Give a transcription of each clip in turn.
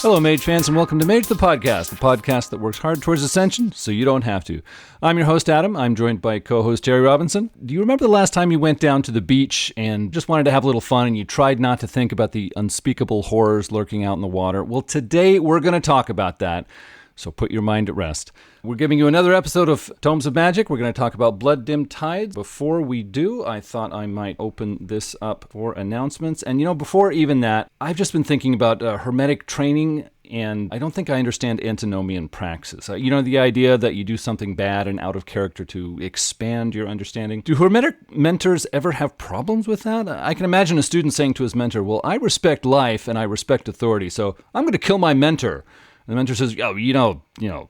Hello, Mage fans, and welcome to Mage the podcast that works hard towards ascension so you don't have to. I'm your host, Adam. I'm joined by co-host Terry Robinson. Do you remember the last time you went down to the beach and just wanted to have a little fun and you tried not to think about the unspeakable horrors lurking out in the water? Well, today we're going to talk about that. So put your mind at rest. We're giving you another episode of Tomes of Magic. We're going to talk about Blood-Dimmed Tides. Before we do, I thought I might open this up for announcements. And, before even that, I've just been thinking about Hermetic training, and I don't think I understand antinomian praxis. The idea that you do something bad and out of character to expand your understanding. Do Hermetic mentors ever have problems with that? I can imagine a student saying to his mentor, well, I respect life and I respect authority, so I'm going to kill my mentor. And the mentor says,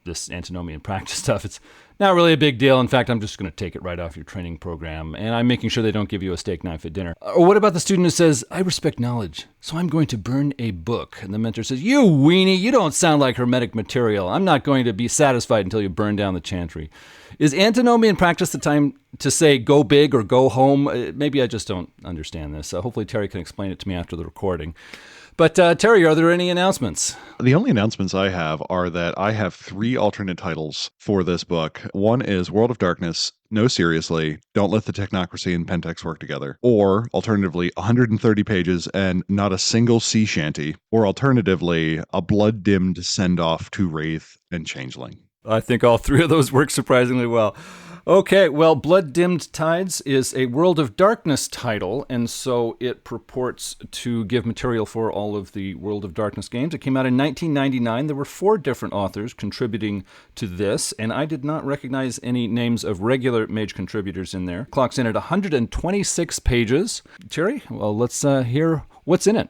this antinomian practice stuff, it's not really a big deal. In fact, I'm just going to take it right off your training program, and I'm making sure they don't give you a steak knife at dinner. Or what about the student who says, I respect knowledge, so I'm going to burn a book? And the mentor says, you weenie, you don't sound like Hermetic material. I'm not going to be satisfied until you burn down the chantry. Is antinomian practice the time to say go big or go home? Maybe I just don't understand this. Hopefully Terry can explain it to me after the recording. But Terry, are there any announcements? The only announcements I have are that I have 3 alternate titles for this book. One is World of Darkness, No Seriously, Don't Let the Technocracy and Pentex Work Together. Or, alternatively, 130 pages and not a single sea shanty. Or, alternatively, a blood-dimmed send-off to Wraith and Changeling. I think all 3 of those work surprisingly well. Okay, well, Blood-Dimmed Tides is a World of Darkness title, and so it purports to give material for all of the World of Darkness games. It came out in 1999. There were 4 different authors contributing to this, and I did not recognize any names of regular Mage contributors in there. Clocks in at 126 pages. Terry, well, let's hear what's in it.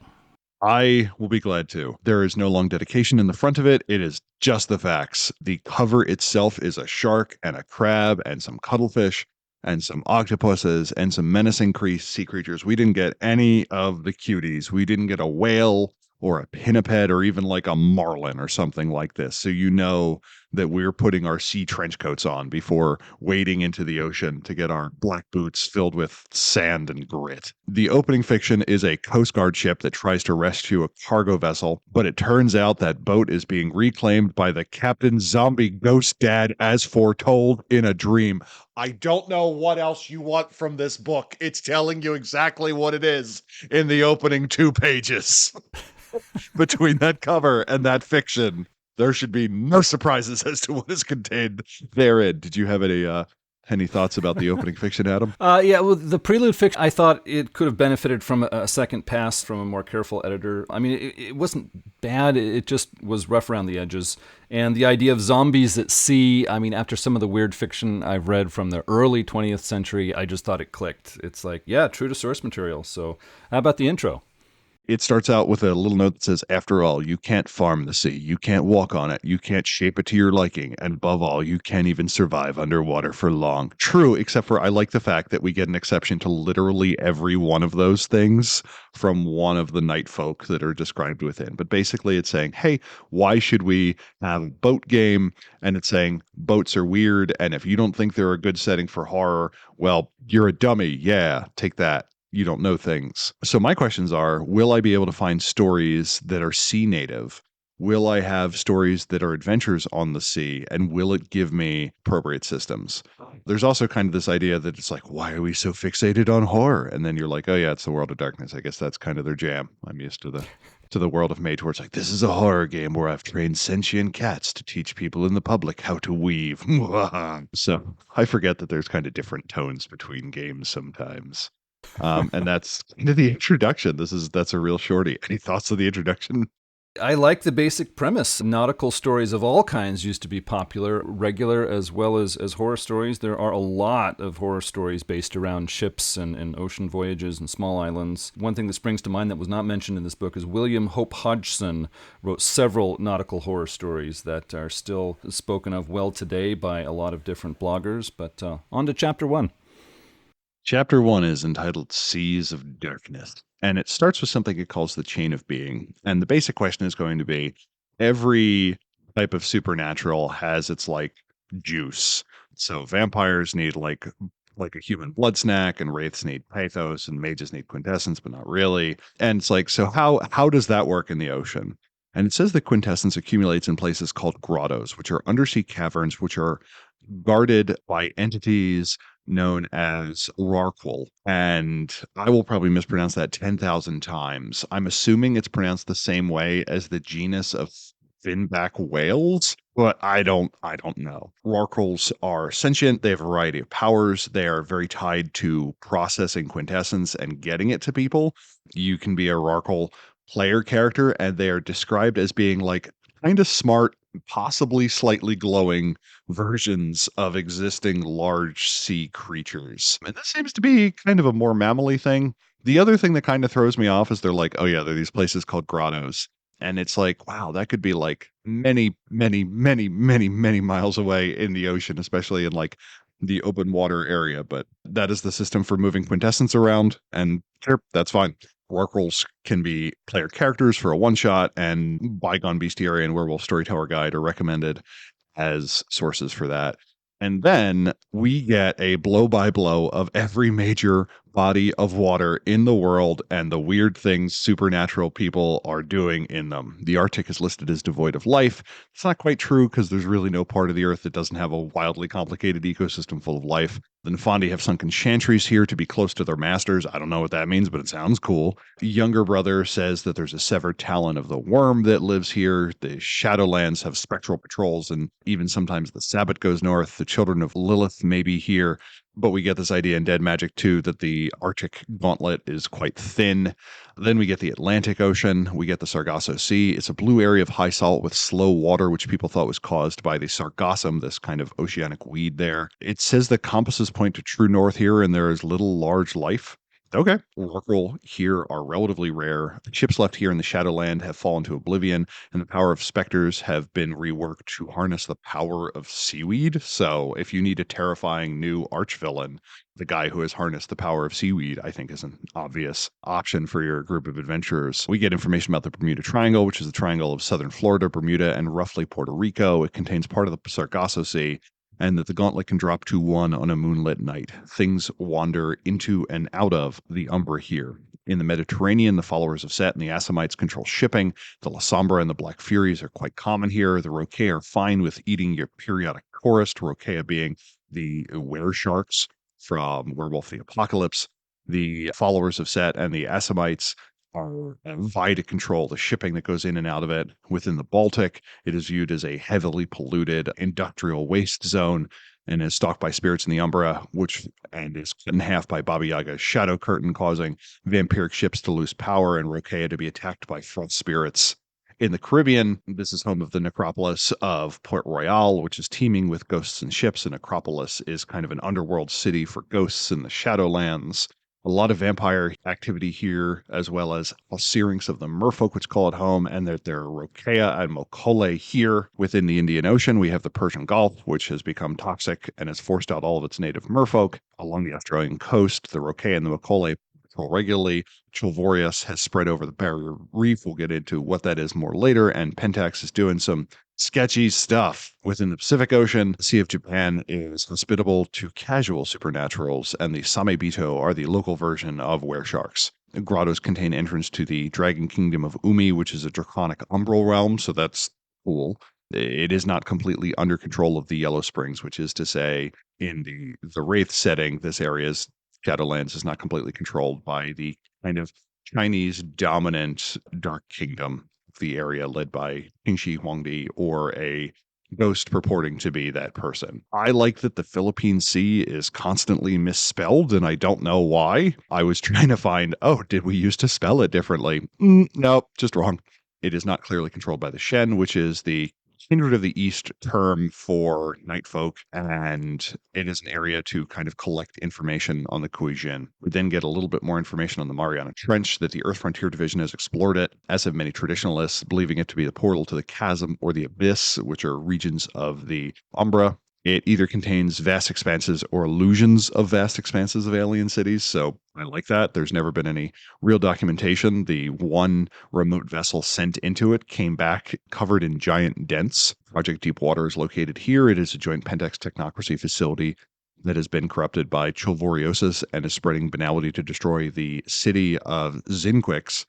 I will be glad to. There is no long dedication in the front of it. It is just the facts. The cover itself is a shark and a crab and some cuttlefish and some octopuses and some menacing sea creatures. We didn't get any of the cuties. We didn't get a whale or a pinniped or even like a marlin or something like this. So you know that we're putting our sea trench coats on before wading into the ocean to get our black boots filled with sand and grit. The opening fiction is a Coast Guard ship that tries to rescue a cargo vessel, but it turns out that boat is being reclaimed by the Captain's zombie ghost dad as foretold in a dream. I don't know what else you want from this book. It's telling you exactly what it is in the opening 2 pages. Between that cover and that fiction, there should be no surprises as to what is contained therein. Did you have any thoughts about the opening fiction, Adam? Well, the prelude fiction, I thought it could have benefited from a second pass from a more careful editor. I mean, it wasn't bad. It just was rough around the edges. And the idea of zombies at sea, I mean, after some of the weird fiction I've read from the early 20th century, I just thought it clicked. It's like, yeah, true to source material. So how about the intro? It starts out with a little note that says, after all, you can't farm the sea. You can't walk on it. You can't shape it to your liking. And above all, you can't even survive underwater for long. True, except for I like the fact that we get an exception to literally every one of those things from one of the night folk that are described within. But basically it's saying, hey, why should we have a boat game? And it's saying boats are weird. And if you don't think they're a good setting for horror, well, you're a dummy. Yeah, take that. You don't know things. So my questions are, will I be able to find stories that are sea native? Will I have stories that are adventures on the sea? And will it give me appropriate systems? There's also kind of this idea that it's like, why are we so fixated on horror? And then you're like, oh yeah, it's the World of Darkness. I guess that's kind of their jam. I'm used to the world of Mage where it's like, this is a horror game where I've trained sentient cats to teach people in the public how to weave. So I forget that there's kind of different tones between games sometimes. And that's kind of the introduction. That's a real shorty. Any thoughts on the introduction? I like the basic premise. Nautical stories of all kinds used to be popular, regular as well as horror stories. There are a lot of horror stories based around ships and ocean voyages and small islands. One thing that springs to mind that was not mentioned in this book is William Hope Hodgeson wrote several nautical horror stories that are still spoken of well today by a lot of different bloggers. But on to Chapter 1. Chapter 1 is entitled Seas of Darkness, and it starts with something it calls the Chain of Being. And the basic question is going to be, every type of supernatural has its, juice. So vampires need, like a human blood snack, and wraiths need pathos, and mages need quintessence, but not really. And it's like, so how does that work in the ocean? And it says that quintessence accumulates in places called grottos, which are undersea caverns, which are guarded by entities known as Rorqual. And I will probably mispronounce that 10,000 times. I'm assuming it's pronounced the same way as the genus of finback whales, but I don't know. Rorquals are sentient. They have a variety of powers. They are very tied to processing quintessence and getting it to people. You can be a Rorqual player character, and they are described as being like kind of smart, possibly slightly glowing versions of existing large sea creatures. And this seems to be kind of a more mammally thing. The other thing that kind of throws me off is they're like, oh yeah, there are these places called grottos. And it's like, wow, that could be like many, many, many, many, many miles away in the ocean, especially in like the open water area. But that is the system for moving quintessence around. And sure, that's fine. Rorquals can be player characters for a one shot, and Bygone Bestiary and Werewolf Storyteller Guide are recommended as sources for that. And then we get a blow by blow of every major body of water in the world and the weird things supernatural people are doing in them. The Arctic is listed as devoid of life. It's not quite true because there's really no part of the Earth that doesn't have a wildly complicated ecosystem full of life. The Nefandi have sunken chantries here to be close to their masters. I don't know what that means, but it sounds cool. The younger brother says that there's a severed talon of the worm that lives here. The Shadowlands have spectral patrols, and even sometimes the Sabbath goes north. The children of Lilith may be here. But we get this idea in Dead Magic 2 that the Arctic gauntlet is quite thin. Then we get the Atlantic Ocean. We get the Sargasso Sea. It's a blue area of high salt with slow water, which people thought was caused by the sargassum, this kind of oceanic weed there. It says that compasses point to true north here, and there is little large life. Okay. Rorqual here are relatively rare. The ships left here in the Shadowland have fallen to oblivion, and the power of specters have been reworked to harness the power of seaweed. So if you need a terrifying new archvillain, the guy who has harnessed the power of seaweed, I think, is an obvious option for your group of adventurers. We get information about the Bermuda Triangle, which is the triangle of southern Florida, Bermuda, and roughly Puerto Rico. It contains part of the Sargasso Sea, and that the gauntlet can drop to 1 on a moonlit night. Things wander into and out of the Umbra here. In the Mediterranean, the followers of Set and the Assamites control shipping. The La Sombra and the Black Furies are quite common here. The Roquet are fine with eating your periodic chorus, Roquea being the were sharks from Werewolf the Apocalypse. The followers of Set and the Assamites are vie to control the shipping that goes in and out of it. Within the Baltic, it is viewed as a heavily polluted industrial waste zone and is stalked by spirits in the Umbra, and is cut in half by Baba Yaga's shadow curtain, causing vampiric ships to lose power and Roquea to be attacked by frost spirits. In the Caribbean, this is home of the necropolis of Port Royal, which is teeming with ghosts and ships. And Necropolis is kind of an underworld city for ghosts in the Shadowlands. A lot of vampire activity here, as well as Syrinx of the Merfolk, which call it home, and that there are Roquea and Mokole here within the Indian Ocean. We have the Persian Gulf, which has become toxic and has forced out all of its native merfolk. Along the Australian coast, the Roquea and the Mokole patrol regularly. Chilvorius has spread over the Barrier Reef. We'll get into what that is more later, and Pentax is doing some sketchy stuff within the Pacific Ocean. The Sea of Japan is hospitable to casual supernaturals, and the Samebito are the local version of weresharks. Grottos contain entrance to the Dragon Kingdom of Umi, which is a draconic umbral realm, so that's cool. It is not completely under control of the Yellow Springs, which is to say, in the Wraith setting, this area's Shadowlands is not completely controlled by the kind of Chinese dominant Dark Kingdom, the area led by King Shi Huangdi, or a ghost purporting to be that person. I like that the Philippine Sea is constantly misspelled, and I don't know why. I was trying to find, did we used to spell it differently? Nope, just wrong. It is not clearly controlled by the Shen, which is the Kindred of the East term for night folk, and it is an area to kind of collect information on the Kuijin. We then get a little bit more information on the Mariana Trench, that the Earth Frontier Division has explored it, as have many traditionalists, believing it to be the portal to the chasm or the abyss, which are regions of the Umbra. It either contains vast expanses or illusions of vast expanses of alien cities, so I like that. There's never been any real documentation. The one remote vessel sent into it came back covered in giant dents. Project Deepwater is located here. It is a joint Pentax technocracy facility that has been corrupted by Chilvoriosis and is spreading banality to destroy the city of Zinquix,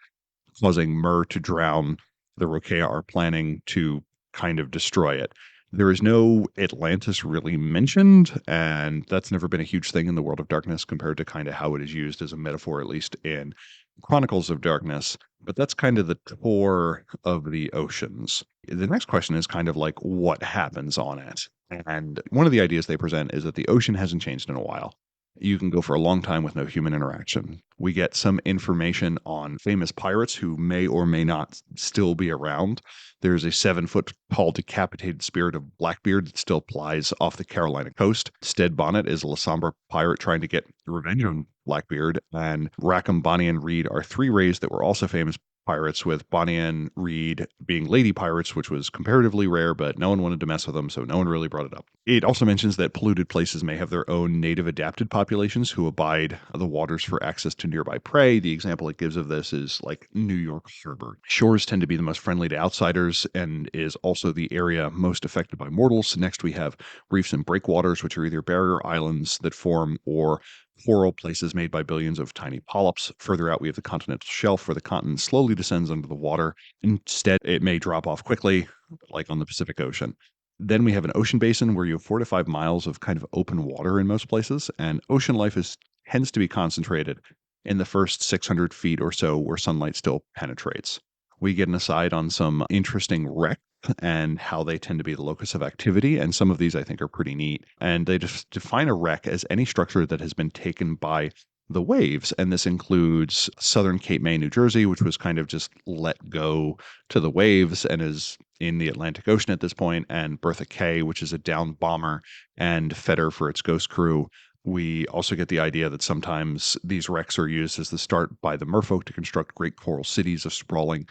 causing Myrrh to drown the Rokea are planning to kind of destroy it. There is no Atlantis really mentioned, and that's never been a huge thing in the World of Darkness compared to kind of how it is used as a metaphor, at least in Chronicles of Darkness. But that's kind of the tour of the oceans. The next question is kind of like what happens on it. And one of the ideas they present is that the ocean hasn't changed in a while. You can go for a long time with no human interaction. We get some information on famous pirates who may or may not still be around. There's a 7-foot tall decapitated spirit of Blackbeard that still plies off the Carolina coast. Stead Bonnet is a La Sombra pirate trying to get revenge on Blackbeard. And Rackham, Bonnie, and Reed are 3 rays that were also famous pirates, with Bonnie and Reed being lady pirates, which was comparatively rare, but no one wanted to mess with them, so no one really brought it up. It also mentions that polluted places may have their own native adapted populations who abide the waters for access to nearby prey. The example it gives of this is like New York Harbor. Shores tend to be the most friendly to outsiders and is also the area most affected by mortals. Next, we have reefs and breakwaters, which are either barrier islands that form or coral places made by billions of tiny polyps. Further out, we have the continental shelf, where the continent slowly descends under the water. Instead, it may drop off quickly, like on the Pacific Ocean. Then we have an ocean basin where you have 4 to 5 miles of kind of open water in most places, and ocean life tends to be concentrated in the first 600 feet or so where sunlight still penetrates. We get an aside on some interesting wrecks and how they tend to be the locus of activity. And some of these I think are pretty neat. And they just define a wreck as any structure that has been taken by the waves. And this includes southern Cape May, New Jersey, which was kind of just let go to the waves and is in the Atlantic Ocean at this point, and Bertha K, which is a downed bomber and Fetter for its ghost crew. We also get the idea that sometimes these wrecks are used as the start by the merfolk to construct great coral cities of sprawling,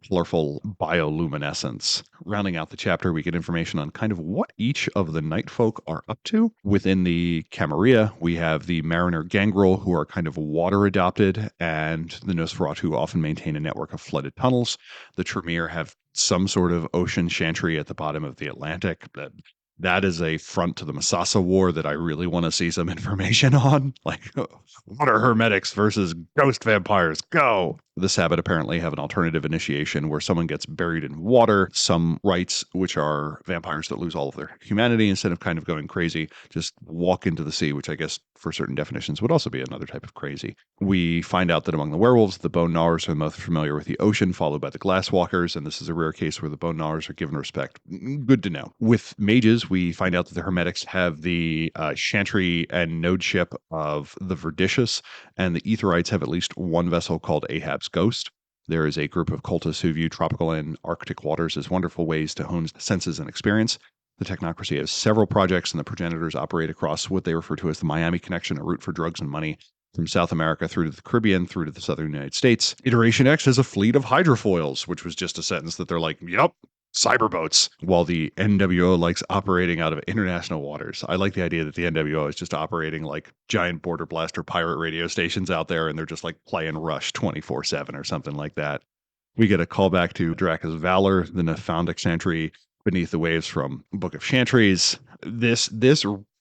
colorful bioluminescence. Rounding out the chapter, we get information on kind of what each of the night folk are up to. Within the Camarilla, we have the Mariner Gangrel, who are kind of water adopted, and the Nosferatu, who often maintain a network of flooded tunnels. The Tremere have some sort of ocean chantry at the bottom of the Atlantic that is a front to the Masasa War that I really want to see some information on. Like, what are Hermetics versus ghost vampires? Go! The Sabbat apparently have an alternative initiation where someone gets buried in water. Some rites, which are vampires that lose all of their humanity, instead of kind of going crazy, just walk into the sea, which I guess for certain definitions would also be another type of crazy. We find out that among the werewolves, the Bone Gnawers are the most familiar with the ocean, followed by the Glasswalkers, and this is a rare case where the Bone Gnawers are given respect. Good to know. With mages, we find out that the Hermetics have the chantry and node ship of the Verdicious, and the Etherites have at least one vessel called Ahab's Ghost. There is a group of cultists who view tropical and Arctic waters as wonderful ways to hone senses and experience. The Technocracy has several projects, and the progenitors operate across what they refer to as the Miami Connection, a route for drugs and money from South America through to the Caribbean, through to the southern United States. Iteration X has a fleet of hydrofoils, which was just a sentence that they're like, yep, cyberboats, while the NWO likes operating out of international waters. I like the idea that the NWO is just operating like giant border blaster pirate radio stations out there, and they're just like playing Rush 24/7 or something like that. We get a callback to Draka's Valor, the Nephandic Chantry beneath the waves from Book of Chantries. This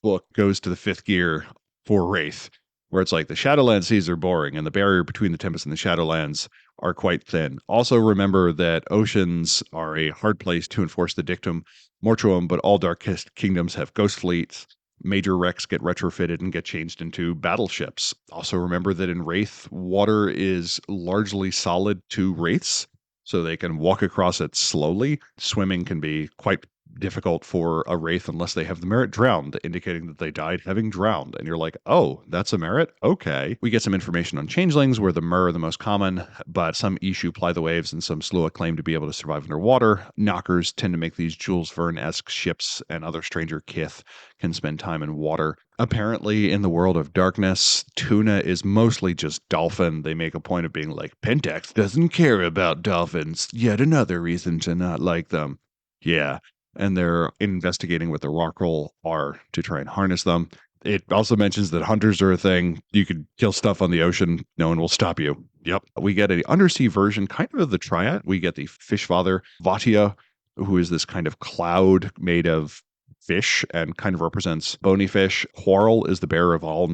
book goes to the 5th gear for Wraith, where it's like the Shadowland seas are boring and the barrier between the Tempest and the Shadowlands are quite thin. Also remember that oceans are a hard place to enforce the dictum mortuum, but all dark kingdoms have ghost fleets. Major wrecks get retrofitted and get changed into battleships. Also remember that in Wraith, water is largely solid to wraiths, so they can walk across it slowly. Swimming can be quite difficult for a wraith unless they have the merit drowned, indicating that they died having drowned. And you're like, oh, that's a merit? Okay. We get some information on changelings, where the Mer are the most common, but some Ishu ply the waves and some Slua claim to be able to survive underwater. Knockers tend to make these Jules Verne-esque ships, and other stranger kith can spend time in water. Apparently, in the world of darkness, tuna is mostly just dolphin. They make a point of being like, Pentax doesn't care about dolphins. Yet another reason to not like them. Yeah. And they're investigating what the rockroll are to try and harness them. It also mentions that hunters are a thing. You could kill stuff on the ocean. No one will stop you. Yep. We get an undersea version, kind of the Triad. We get the fish father, Vatea, who is this kind of cloud made of fish and kind of represents bony fish. Quarrel is the bearer of all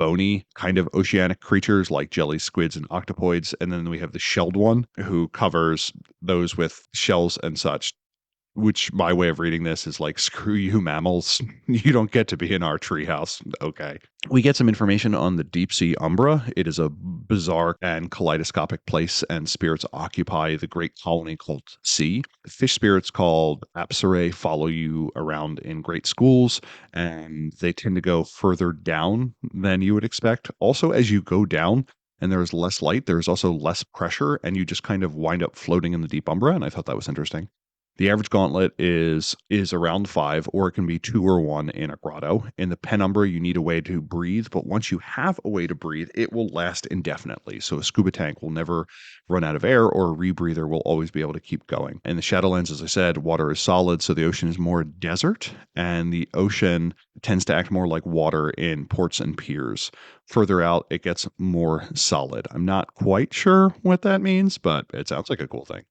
bony kind of oceanic creatures like jellies, squids, and octopoids. And then we have the shelled one who covers those with shells and such, which my way of reading this is like, screw you, mammals. You don't get to be in our treehouse. Okay. We get some information on the deep sea umbra. It is a bizarre and kaleidoscopic place, and spirits occupy the great colony called sea. Fish spirits called apsarae follow you around in great schools, and they tend to go further down than you would expect. Also, as you go down, and there's less light, there's also less pressure, and you just kind of wind up floating in the deep umbra, and I thought that was interesting. The average gauntlet is around 5, or it can be 2 or 1 in a grotto. In the penumbra, you need a way to breathe, but once you have a way to breathe, it will last indefinitely. So a scuba tank will never run out of air, or a rebreather will always be able to keep going. In the Shadowlands, as I said, water is solid, so the ocean is more desert, and the ocean tends to act more like water in ports and piers. Further out, it gets more solid. I'm not quite sure what that means, but it sounds like a cool thing.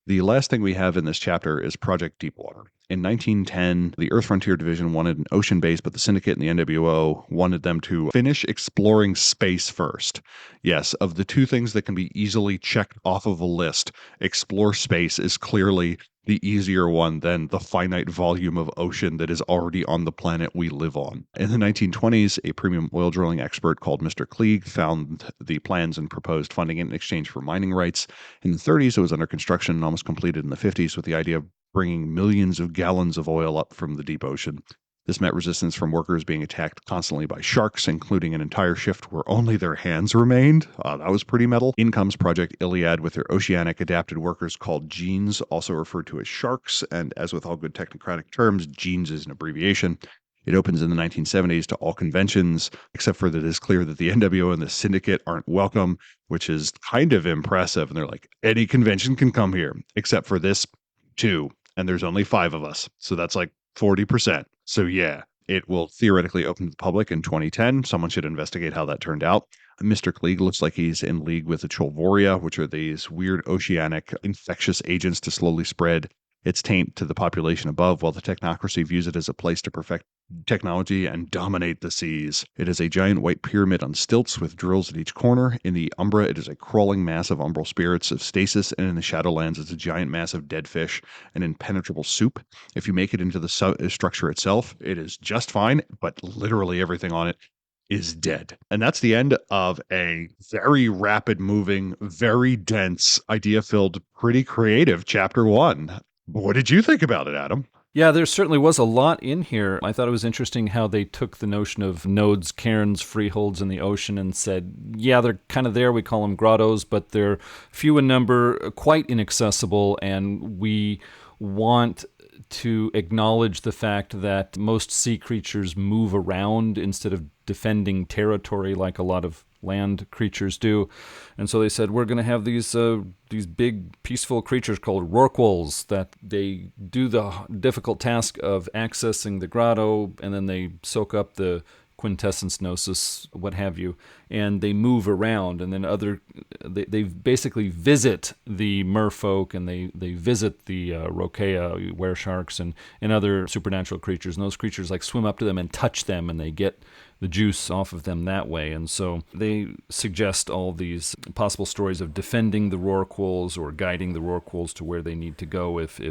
The last thing we have in this chapter is Project Deepwater. In 1910, the Earth Frontier Division wanted an ocean base, but the Syndicate and the NWO wanted them to finish exploring space first. Yes, of the two things that can be easily checked off of a list, explore space is clearly the easier one than the finite volume of ocean that is already on the planet we live on. In the 1920s, a premium oil drilling expert called Mr. Klieg found the plans and proposed funding in exchange for mining rights. In the 30s, it was under construction and almost completed in the 50s with the idea of bringing millions of gallons of oil up from the deep ocean. This met resistance from workers being attacked constantly by sharks, including an entire shift where only their hands remained. That was pretty metal. In comes Project Iliad with their oceanic adapted workers called Genes, also referred to as sharks, and as with all good technocratic terms, Genes is an abbreviation. It opens in the 1970s to all conventions, except for that it is clear that the NWO and the Syndicate aren't welcome, which is kind of impressive. And they're like, any convention can come here, except for this too. And there's only 5 of us. So that's like 40%. So yeah, it will theoretically open to the public in 2010. Someone should investigate how that turned out. Mr. Klieg looks like he's in league with the Cholvoria, which are these weird oceanic infectious agents to slowly spread its taint to the population above, while the technocracy views it as a place to perfect technology and dominate the seas. It is a giant white pyramid on stilts with drills at each corner. In the Umbra, it is a crawling mass of umbral spirits of stasis, and in the Shadowlands, it's a giant mass of dead fish and impenetrable soup. If you make it into the structure itself, it is just fine, but literally everything on it is dead. And that's the end of a very rapid moving, very dense, idea-filled, pretty creative chapter 1. What did you think about it, Adam? Yeah, there certainly was a lot in here. I thought it was interesting how they took the notion of nodes, cairns, freeholds in the ocean and said, yeah, they're kind of there. We call them grottos, but they're few in number, quite inaccessible, and we want to acknowledge the fact that most sea creatures move around instead of defending territory like a lot of land creatures do. And so they said, we're going to have these big, peaceful creatures called rorquals that they do the difficult task of accessing the grotto, and then they soak up the quintessence gnosis, what have you, and they move around, and then they basically visit the merfolk, and they visit the Rokea, were-sharks, and other supernatural creatures, and those creatures like swim up to them and touch them, and they get the juice off of them that way. And so they suggest all these possible stories of defending the rorquals or guiding the rorquals to where they need to go if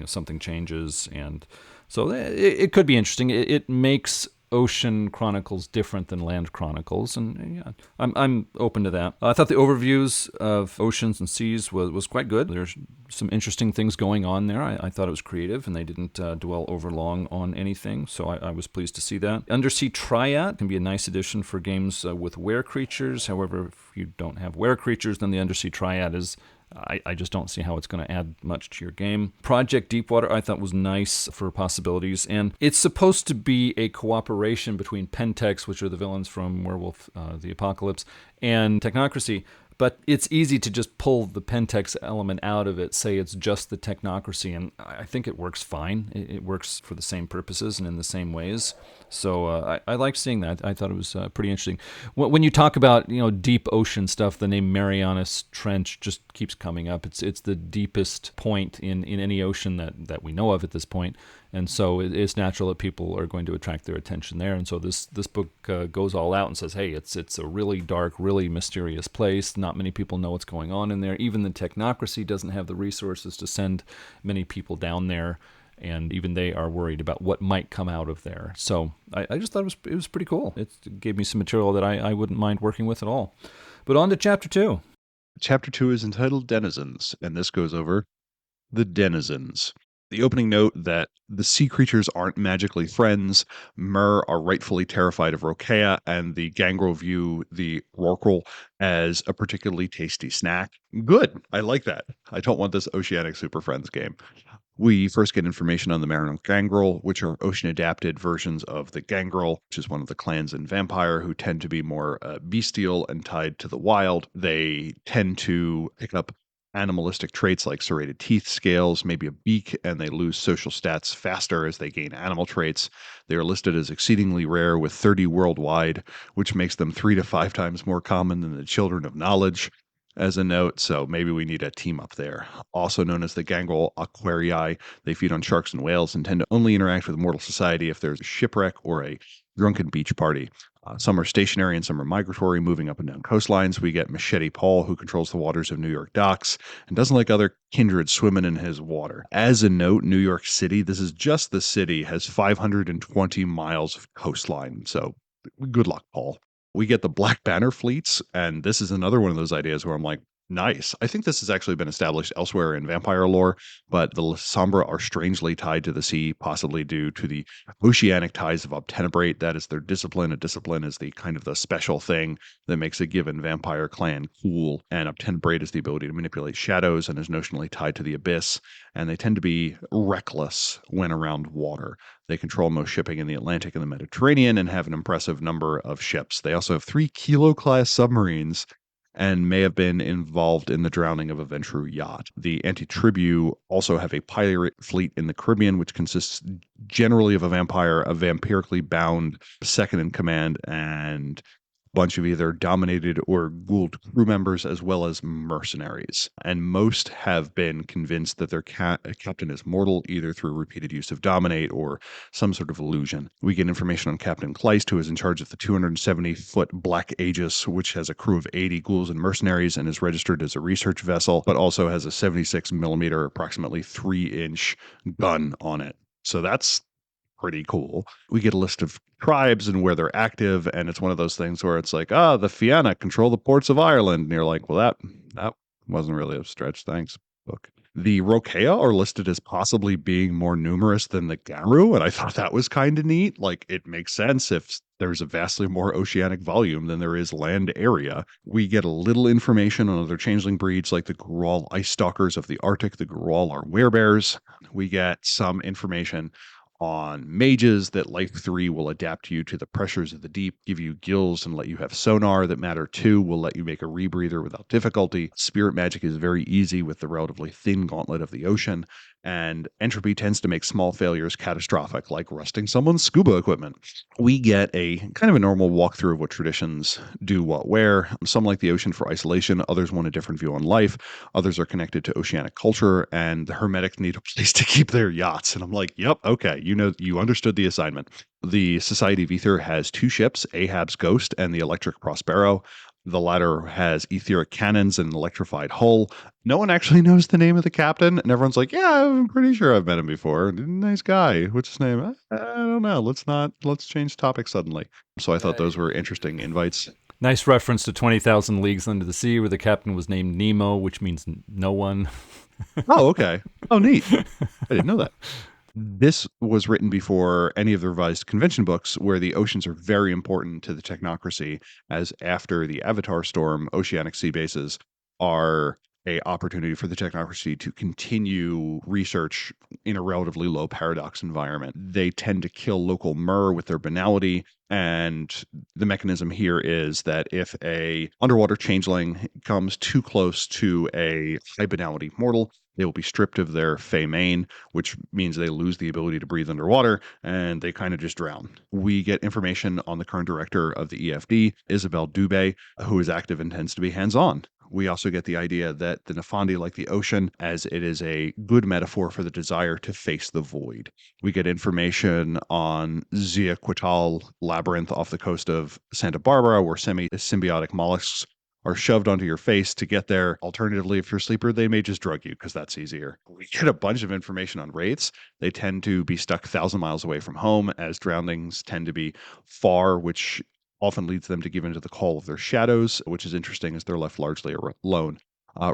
something changes. And so it could be interesting. It makes Ocean Chronicles different than Land Chronicles, and yeah, I'm open to that. I thought the overviews of oceans and seas was quite good. There's some interesting things going on there. I thought it was creative, and they didn't dwell over long on anything, so I was pleased to see that. Undersea Triad can be a nice addition for games with were creatures. However, if you don't have were creatures, then the Undersea Triad is I just don't see how it's going to add much to your game. Project Deepwater I thought was nice for possibilities, and it's supposed to be a cooperation between Pentex, which are the villains from Werewolf the Apocalypse, and Technocracy. But it's easy to just pull the Pentex element out of it, say it's just the Technocracy, and I think it works fine. It works for the same purposes and in the same ways. So I like seeing that. I thought it was pretty interesting. When you talk about deep ocean stuff, the name Marianas Trench just keeps coming up. It's the deepest point in any ocean that we know of at this point. And so it's natural that people are going to attract their attention there. And so this book goes all out and says, hey, it's a really dark, really mysterious place. Not many people know what's going on in there. Even the technocracy doesn't have the resources to send many people down there, and even they are worried about what might come out of there. So I just thought it was pretty cool. It gave me some material that I wouldn't mind working with at all. But on to Chapter 2. Chapter 2 is entitled Denizens, and this goes over the denizens. The opening note that the sea creatures aren't magically friends. Mer are rightfully terrified of Rokea, and the Gangrel view the Rorqual as a particularly tasty snack. Good. I like that. I don't want this Oceanic Super Friends game. We first get information on the Mariner Gangrel, which are ocean-adapted versions of the Gangrel, which is one of the clans in Vampire who tend to be more bestial and tied to the wild. They tend to pick up animalistic traits like serrated teeth, scales, maybe a beak, and they lose social stats faster as they gain animal traits. They are listed as exceedingly rare with 30 worldwide, which makes them 3 to 5 times more common than the Children of Knowledge. As a note, so maybe we need a team up there. Also known as the Gangrel Aquarii, they feed on sharks and whales and tend to only interact with mortal society if there's a shipwreck or a drunken beach party. Some are stationary and some are migratory, moving up and down coastlines. We get Machete Paul, who controls the waters of New York docks and doesn't like other kindred swimming in his water. As a note, New York City, this is just the city, has 520 miles of coastline. So good luck, Paul. We get the Black Banner fleets, and this is another one of those ideas where I'm like, nice. I think this has actually been established elsewhere in vampire lore, but the Sombra are strangely tied to the sea, possibly due to the oceanic ties of Obtenebrate. That is their discipline. A discipline is the kind of the special thing that makes a given vampire clan cool, and Obtenebrate is the ability to manipulate shadows and is notionally tied to the abyss, and they tend to be reckless when around water. They control most shipping in the Atlantic and the Mediterranean and have an impressive number of ships. They also have 3 Kilo-class submarines and may have been involved in the drowning of a Ventrue yacht. The Anti-Tribu also have a pirate fleet in the Caribbean, which consists generally of a vampire, a vampirically bound second in command, and bunch of either dominated or Goa'uld crew members, as well as mercenaries. And most have been convinced that their captain is mortal, either through repeated use of dominate or some sort of illusion. We get information on Captain Kleist, who is in charge of the 270-foot Black Aegis, which has a crew of 80 ghouls and mercenaries and is registered as a research vessel, but also has a 76mm, approximately 3-inch gun on it. So that's pretty cool. We get a list of tribes and where they're active, and it's one of those things where it's like, the Fianna control the ports of Ireland, and you're like, well, that wasn't really a stretch. Thanks, book. The Rokea are listed as possibly being more numerous than the Garu, and I thought that was kind of neat. Like, it makes sense if there's a vastly more oceanic volume than there is land area. We get a little information on other changeling breeds like the Gruul ice stalkers of the Arctic. The Gruul are werebears. We get some information on mages that Life 3 will adapt you to the pressures of the deep, give you gills, and let you have sonar. That Matter 2 will let you make a rebreather without difficulty. Spirit magic is very easy with the relatively thin gauntlet of the ocean, and entropy tends to make small failures catastrophic, like rusting someone's scuba equipment. We get a kind of a normal walkthrough of what traditions do what where. Some like the ocean for isolation, others want a different view on life, others are connected to oceanic culture, and the Hermetic need a place to keep their yachts. And I'm like, yep, okay, you understood the assignment. The Society of Ether has 2 ships, Ahab's Ghost and the Electric Prospero. The latter has etheric cannons and an electrified hull. No one actually knows the name of the captain, and everyone's like, yeah, I'm pretty sure I've met him before. Nice guy. What's his name? I don't know. Let's change topic suddenly. So I thought those were interesting invites. Nice reference to 20,000 Leagues Under the Sea, where the captain was named Nemo, which means no one. Oh, okay. Oh, neat. I didn't know that. This was written before any of the revised convention books, where the oceans are very important to the technocracy, as after the Avatar storm, oceanic sea bases are a opportunity for the technocracy to continue research in a relatively low paradox environment. They tend to kill local Mer with their banality, and the mechanism here is that if a underwater changeling comes too close to a high banality mortal, they will be stripped of their fey mane, which means they lose the ability to breathe underwater, and they kind of just drown. We get information on the current director of the EFD, Isabel Dubé, who is active and tends to be hands-on. We also get the idea that the Nefandi like the ocean, as it is a good metaphor for the desire to face the void. We get information on Ziaquatal Labyrinth off the coast of Santa Barbara, where semi-symbiotic mollusks are shoved onto your face to get there. Alternatively, if you're a sleeper, they may just drug you because that's easier. We get a bunch of information on wraiths. They tend to be stuck 1,000 miles away from home, as drownings tend to be far, which often leads them to give in to the call of their shadows, which is interesting as they're left largely alone.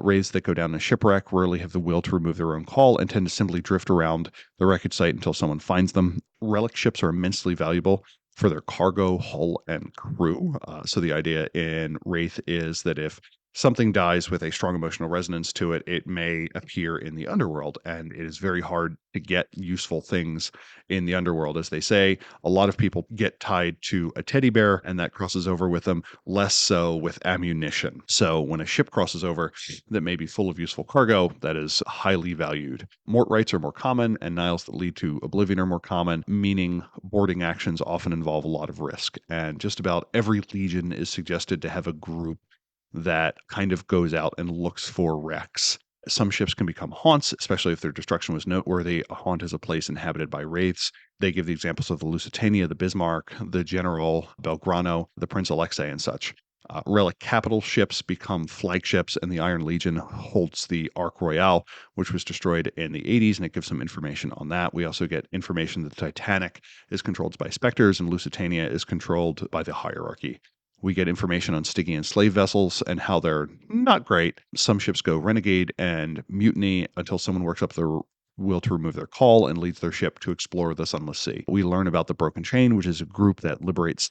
Wraiths that go down in a shipwreck rarely have the will to remove their own call and tend to simply drift around the wreckage site until someone finds them. Relic ships are immensely valuable for their cargo, hull, and crew. So the idea in Wraith is that if something dies with a strong emotional resonance to it, it may appear in the underworld, and it is very hard to get useful things in the underworld. As they say, a lot of people get tied to a teddy bear, and that crosses over with them, less so with ammunition. So when a ship crosses over that may be full of useful cargo, that is highly valued. Mort rights are more common, and Niles that lead to oblivion are more common, meaning boarding actions often involve a lot of risk. And just about every legion is suggested to have a group that kind of goes out and looks for wrecks. Some ships can become haunts, especially if their destruction was noteworthy. A haunt is a place inhabited by wraiths. They give the examples of the Lusitania, the Bismarck, the General Belgrano, the Prince Alexei, and such. Relic capital ships become flagships, and the Iron Legion holds the Ark Royale, which was destroyed in the 80s, and it gives some information on that. We also get information that the Titanic is controlled by specters, and Lusitania is controlled by the hierarchy. We get information on Stygian slave vessels and how they're not great. Some ships go renegade and mutiny until someone works up their will to remove their call and leads their ship to explore the Sunless Sea. We learn about the Broken Chain, which is a group that liberates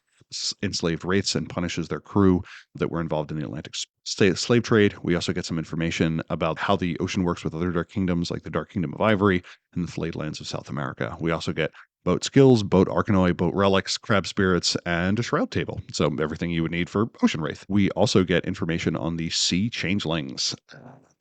enslaved wraiths and punishes their crew that were involved in the Atlantic slave trade. We also get some information about how the ocean works with other dark kingdoms, like the Dark Kingdom of Ivory and the Flayed Lands of South America. We also get boat skills, boat arcanoi, boat relics, crab spirits, and a shroud table. So everything you would need for Ocean Wraith. We also get information on the sea changelings.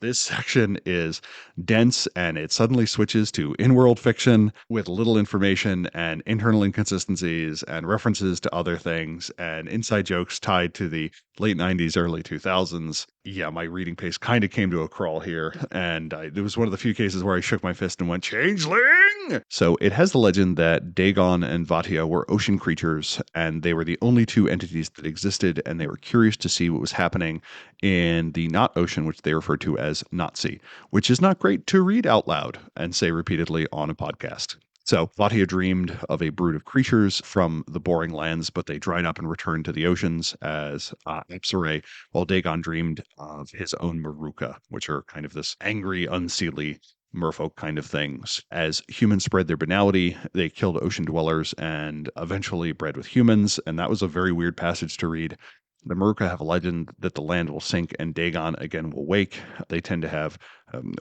This section is dense, and it suddenly switches to in-world fiction with little information and internal inconsistencies and references to other things and inside jokes tied to the late 90s, early 2000s. Yeah, my reading pace kind of came to a crawl here, and it was one of the few cases where I shook my fist and went, "Changeling!" So it has the legend that Dagon and Vatea were ocean creatures, and they were the only two entities that existed, and they were curious to see what was happening in the not ocean, which they refer to as Nazi, which is not great to read out loud and say repeatedly on a podcast. So Vatea dreamed of a brood of creatures from the boring lands, but they dried up and returned to the oceans as Apsaray, while Dagon dreamed of his own Maruka, which are kind of this angry, unseelie merfolk kind of things. As humans spread their banality, they killed ocean dwellers and eventually bred with humans, and that was a very weird passage to read. The Maruka have a legend that the land will sink and Dagon again will wake. They tend to have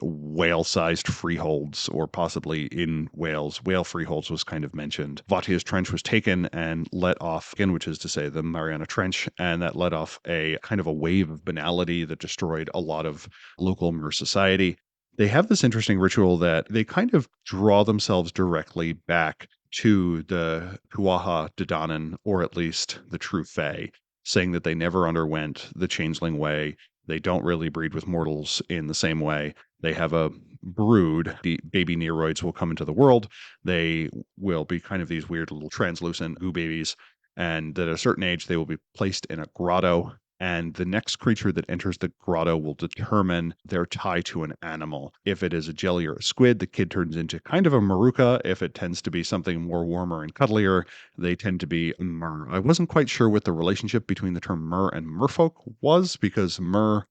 whale-sized freeholds, or possibly in whales. Whale freeholds was kind of mentioned. Vatea's Trench was taken and let off, again, which is to say the Mariana Trench, and that let off a kind of a wave of banality that destroyed a lot of local Mer society. They have this interesting ritual that they kind of draw themselves directly back to the Huaha Dadanan, or at least the true Fae, saying that they never underwent the changeling way. They don't really breed with mortals in the same way. They have a brood. The baby Neoroids will come into the world. They will be kind of these weird little translucent goo babies, and at a certain age, they will be placed in a grotto. And the next creature that enters the grotto will determine their tie to an animal. If it is a jelly or a squid, the kid turns into kind of a Maruka. If it tends to be something more warmer and cuddlier, they tend to be Mer. I wasn't quite sure what the relationship between the term Mer and Merfolk was, because Mer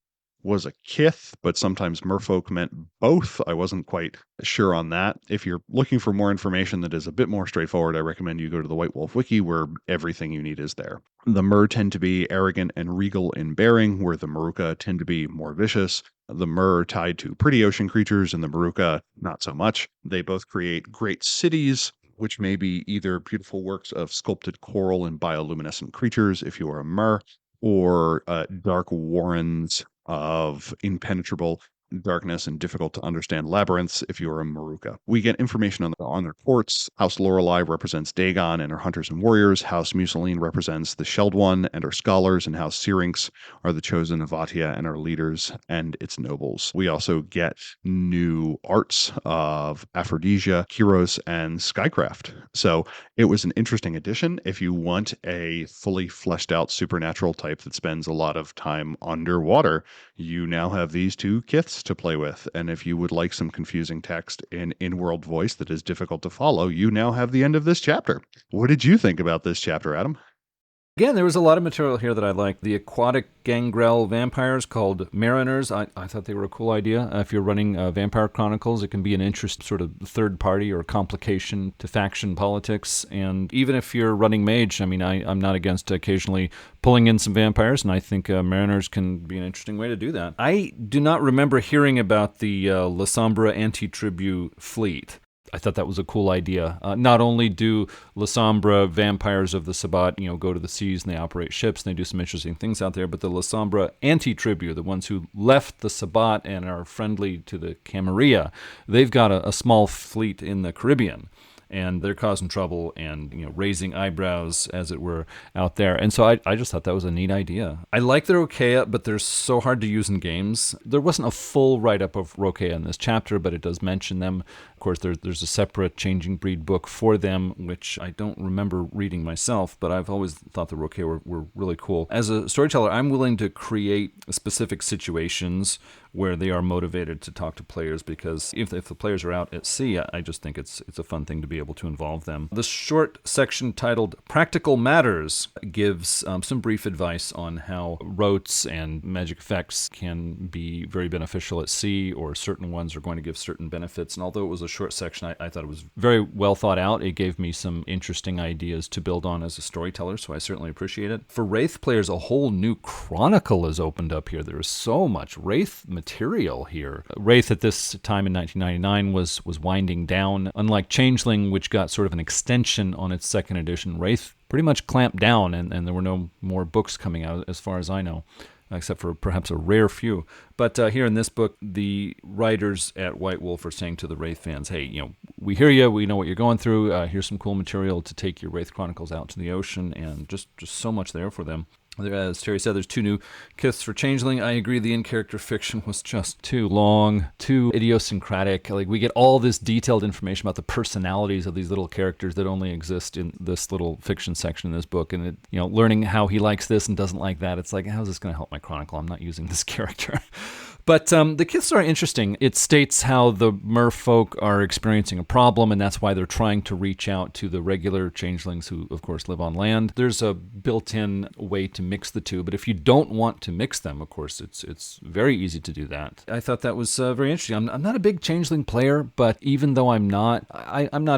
was a kith, but sometimes merfolk meant both. I wasn't quite sure on that. If you're looking for more information that is a bit more straightforward, I recommend you go to the White Wolf Wiki, where everything you need is there. The Mer tend to be arrogant and regal in bearing, where the Maruka tend to be more vicious. The Mer are tied to pretty ocean creatures, and the Maruka not so much. They both create great cities, which may be either beautiful works of sculpted coral and bioluminescent creatures if you are a Mer, or dark warrens of impenetrable darkness and difficult to understand labyrinths if you are a Maruka. We get information on their courts. House Lorelei represents Dagon and her hunters and warriors. House Museline represents the Shelled One and her scholars, and House Syrinx are the chosen of Vatea and our leaders and its nobles. We also get new arts of Aphrodisia, Kyros, and Skycraft. So it was an interesting addition. If you want a fully fleshed out supernatural type that spends a lot of time underwater, you now have these two kiths to play with. And if you would like some confusing text in world voice that is difficult to follow, you now have the end of this chapter. What did you think about this chapter, Adam? Again, there was a lot of material here that I liked. The aquatic gangrel vampires called Mariners, I thought they were a cool idea. If you're running Vampire Chronicles, it can be an interest sort of third party or complication to faction politics. And even if you're running Mage, I mean, I'm not against occasionally pulling in some vampires, and I think Mariners can be an interesting way to do that. I do not remember hearing about the La Sombra anti-tribu fleet. I thought that was a cool idea. Not only do La Sombra vampires of the Sabbat, go to the seas and they operate ships and they do some interesting things out there, but the La Sombra anti-tribu, the ones who left the Sabbat and are friendly to the Camarilla, they've got a small fleet in the Caribbean. And they're causing trouble and raising eyebrows, as it were, out there. And so I just thought that was a neat idea. I like the Rokea, but they're so hard to use in games. There wasn't a full write-up of Rokea in this chapter, but it does mention them. Of course, there's a separate Changing Breed book for them, which I don't remember reading myself, but I've always thought the Rokea were really cool. As a storyteller, I'm willing to create specific situations where they are motivated to talk to players, because if the players are out at sea, I just think it's a fun thing to be able to involve them. The short section titled Practical Matters gives some brief advice on how rotes and magic effects can be very beneficial at sea, or certain ones are going to give certain benefits. And although it was a short section, I thought it was very well thought out. It gave me some interesting ideas to build on as a storyteller, so I certainly appreciate it. For Wraith players, a whole new chronicle is opened up here. There is so much Wraith material here. Wraith at this time in 1999 was winding down. Unlike Changeling, which got sort of an extension on its second edition, Wraith pretty much clamped down, and there were no more books coming out as far as I know, except for perhaps a rare few. But here in this book, the writers at White Wolf are saying to the Wraith fans, hey, we hear you, we know what you're going through, here's some cool material to take your Wraith Chronicles out to the ocean, and just so much there for them. As Terry said, there's 2 new kiths for Changeling. I agree the in-character fiction was just too long, too idiosyncratic. Like, we get all this detailed information about the personalities of these little characters that only exist in this little fiction section in this book. And, learning how he likes this and doesn't like that, it's like, how's this going to help my chronicle? I'm not using this character. But the kiths are interesting. It states how the merfolk are experiencing a problem, and that's why they're trying to reach out to the regular changelings who, of course, live on land. There's a built-in way to mix the two, but if you don't want to mix them, of course, it's very easy to do that. I thought that was very interesting. I'm not a big changeling player, but even though I'm not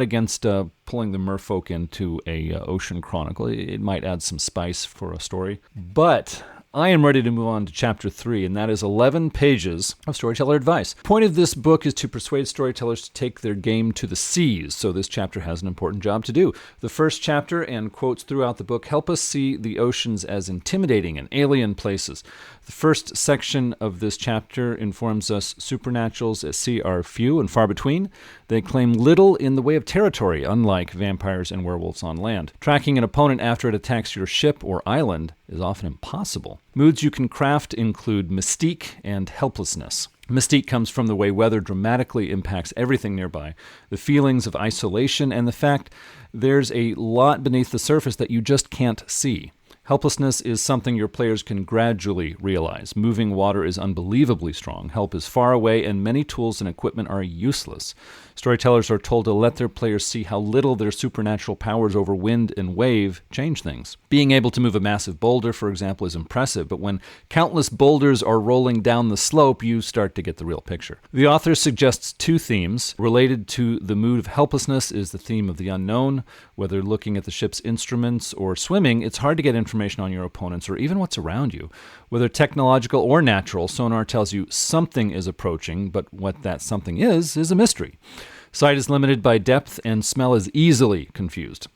against pulling the merfolk into a ocean chronicle. It might add some spice for a story. But I am ready to move on to Chapter 3, and that is 11 pages of storyteller advice. The point of this book is to persuade storytellers to take their game to the seas, so this chapter has an important job to do. The first chapter, and quotes throughout the book, help us see the oceans as intimidating and alien places. The first section of this chapter informs us supernaturals at sea are few and far between. They claim little in the way of territory, unlike vampires and werewolves on land. Tracking an opponent after it attacks your ship or island is often impossible. Moods you can craft include mystique and helplessness. Mystique comes from the way weather dramatically impacts everything nearby, the feelings of isolation, and the fact there's a lot beneath the surface that you just can't see. Helplessness is something your players can gradually realize. Moving water is unbelievably strong. Help is far away, and many tools and equipment are useless. Storytellers are told to let their players see how little their supernatural powers over wind and wave change things. Being able to move a massive boulder, for example, is impressive, but when countless boulders are rolling down the slope, you start to get the real picture. The author suggests 2 themes. Related to the mood of helplessness is the theme of the unknown. Whether looking at the ship's instruments or swimming, it's hard to get information on your opponents or even what's around you. Whether technological or natural, sonar tells you something is approaching, but what that something is a mystery. Sight is limited by depth, and smell is easily confused.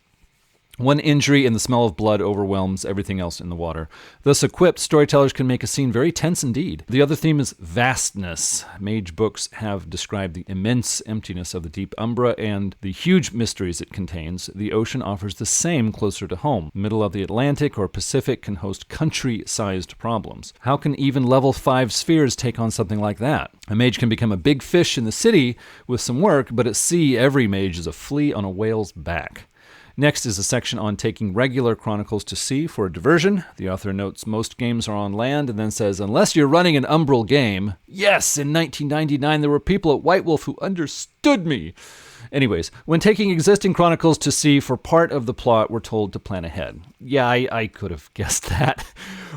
One injury and the smell of blood overwhelms everything else in the water. Thus equipped, storytellers can make a scene very tense indeed. The other theme is vastness. Mage books have described the immense emptiness of the deep Umbra and the huge mysteries it contains. The ocean offers the same closer to home. The middle of the Atlantic or Pacific can host country-sized problems. How can even level 5 spheres take on something like that? A mage can become a big fish in the city with some work, but at sea, every mage is a flea on a whale's back. Next is a section on taking regular chronicles to sea for a diversion. The author notes most games are on land and then says, unless you're running an umbral game. Yes, in 1999 there were people at White Wolf who understood me. Anyways, when taking existing chronicles to sea for part of the plot, we're told to plan ahead. Yeah, I could have guessed that.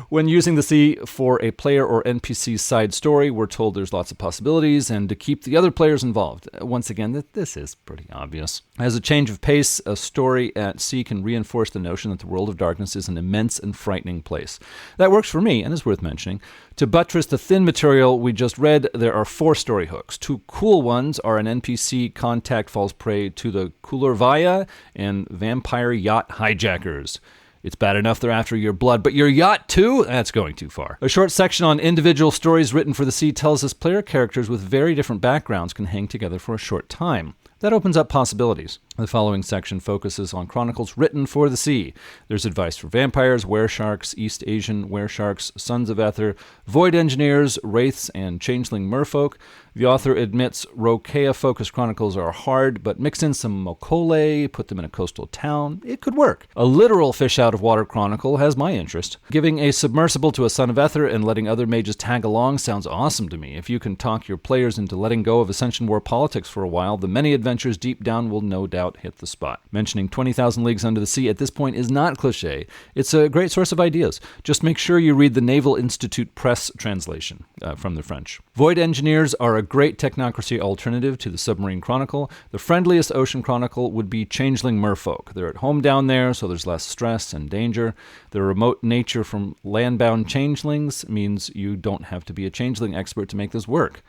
When using the sea for a player or NPC side story, we're told there's lots of possibilities and to keep the other players involved. Once again, this is pretty obvious. As a change of pace, a story at sea can reinforce the notion that the world of darkness is an immense and frightening place. That works for me and is worth mentioning. To buttress the thin material we just read, there are 4 story hooks. 2 cool ones are an NPC contact falls prey to the Vatea and vampire yacht hijackers. It's bad enough they're after your blood, but your yacht too? That's going too far. A short section on individual stories written for the sea tells us player characters with very different backgrounds can hang together for a short time. That opens up possibilities. The following section focuses on chronicles written for the sea. There's advice for vampires, weresharks, East Asian weresharks, sons of Ether, void engineers, wraiths, and changeling merfolk. The author admits Rokea-focused chronicles are hard, but mix in some Mokole, put them in a coastal town. It could work. A literal fish-out-of-water chronicle has my interest. Giving a submersible to a son of Ether and letting other mages tag along sounds awesome to me. If you can talk your players into letting go of Ascension War politics for a while, the many adventures deep down will no doubt hit the spot. Mentioning 20,000 Leagues Under the Sea at this point is not cliche. It's a great source of ideas. Just make sure you read the Naval Institute Press translation from the French. Void engineers are a great technocracy alternative to the Submarine Chronicle. The friendliest ocean chronicle would be Changeling Merfolk. They're at home down there, so there's less stress and danger. Their remote nature from landbound changelings means you don't have to be a changeling expert to make this work.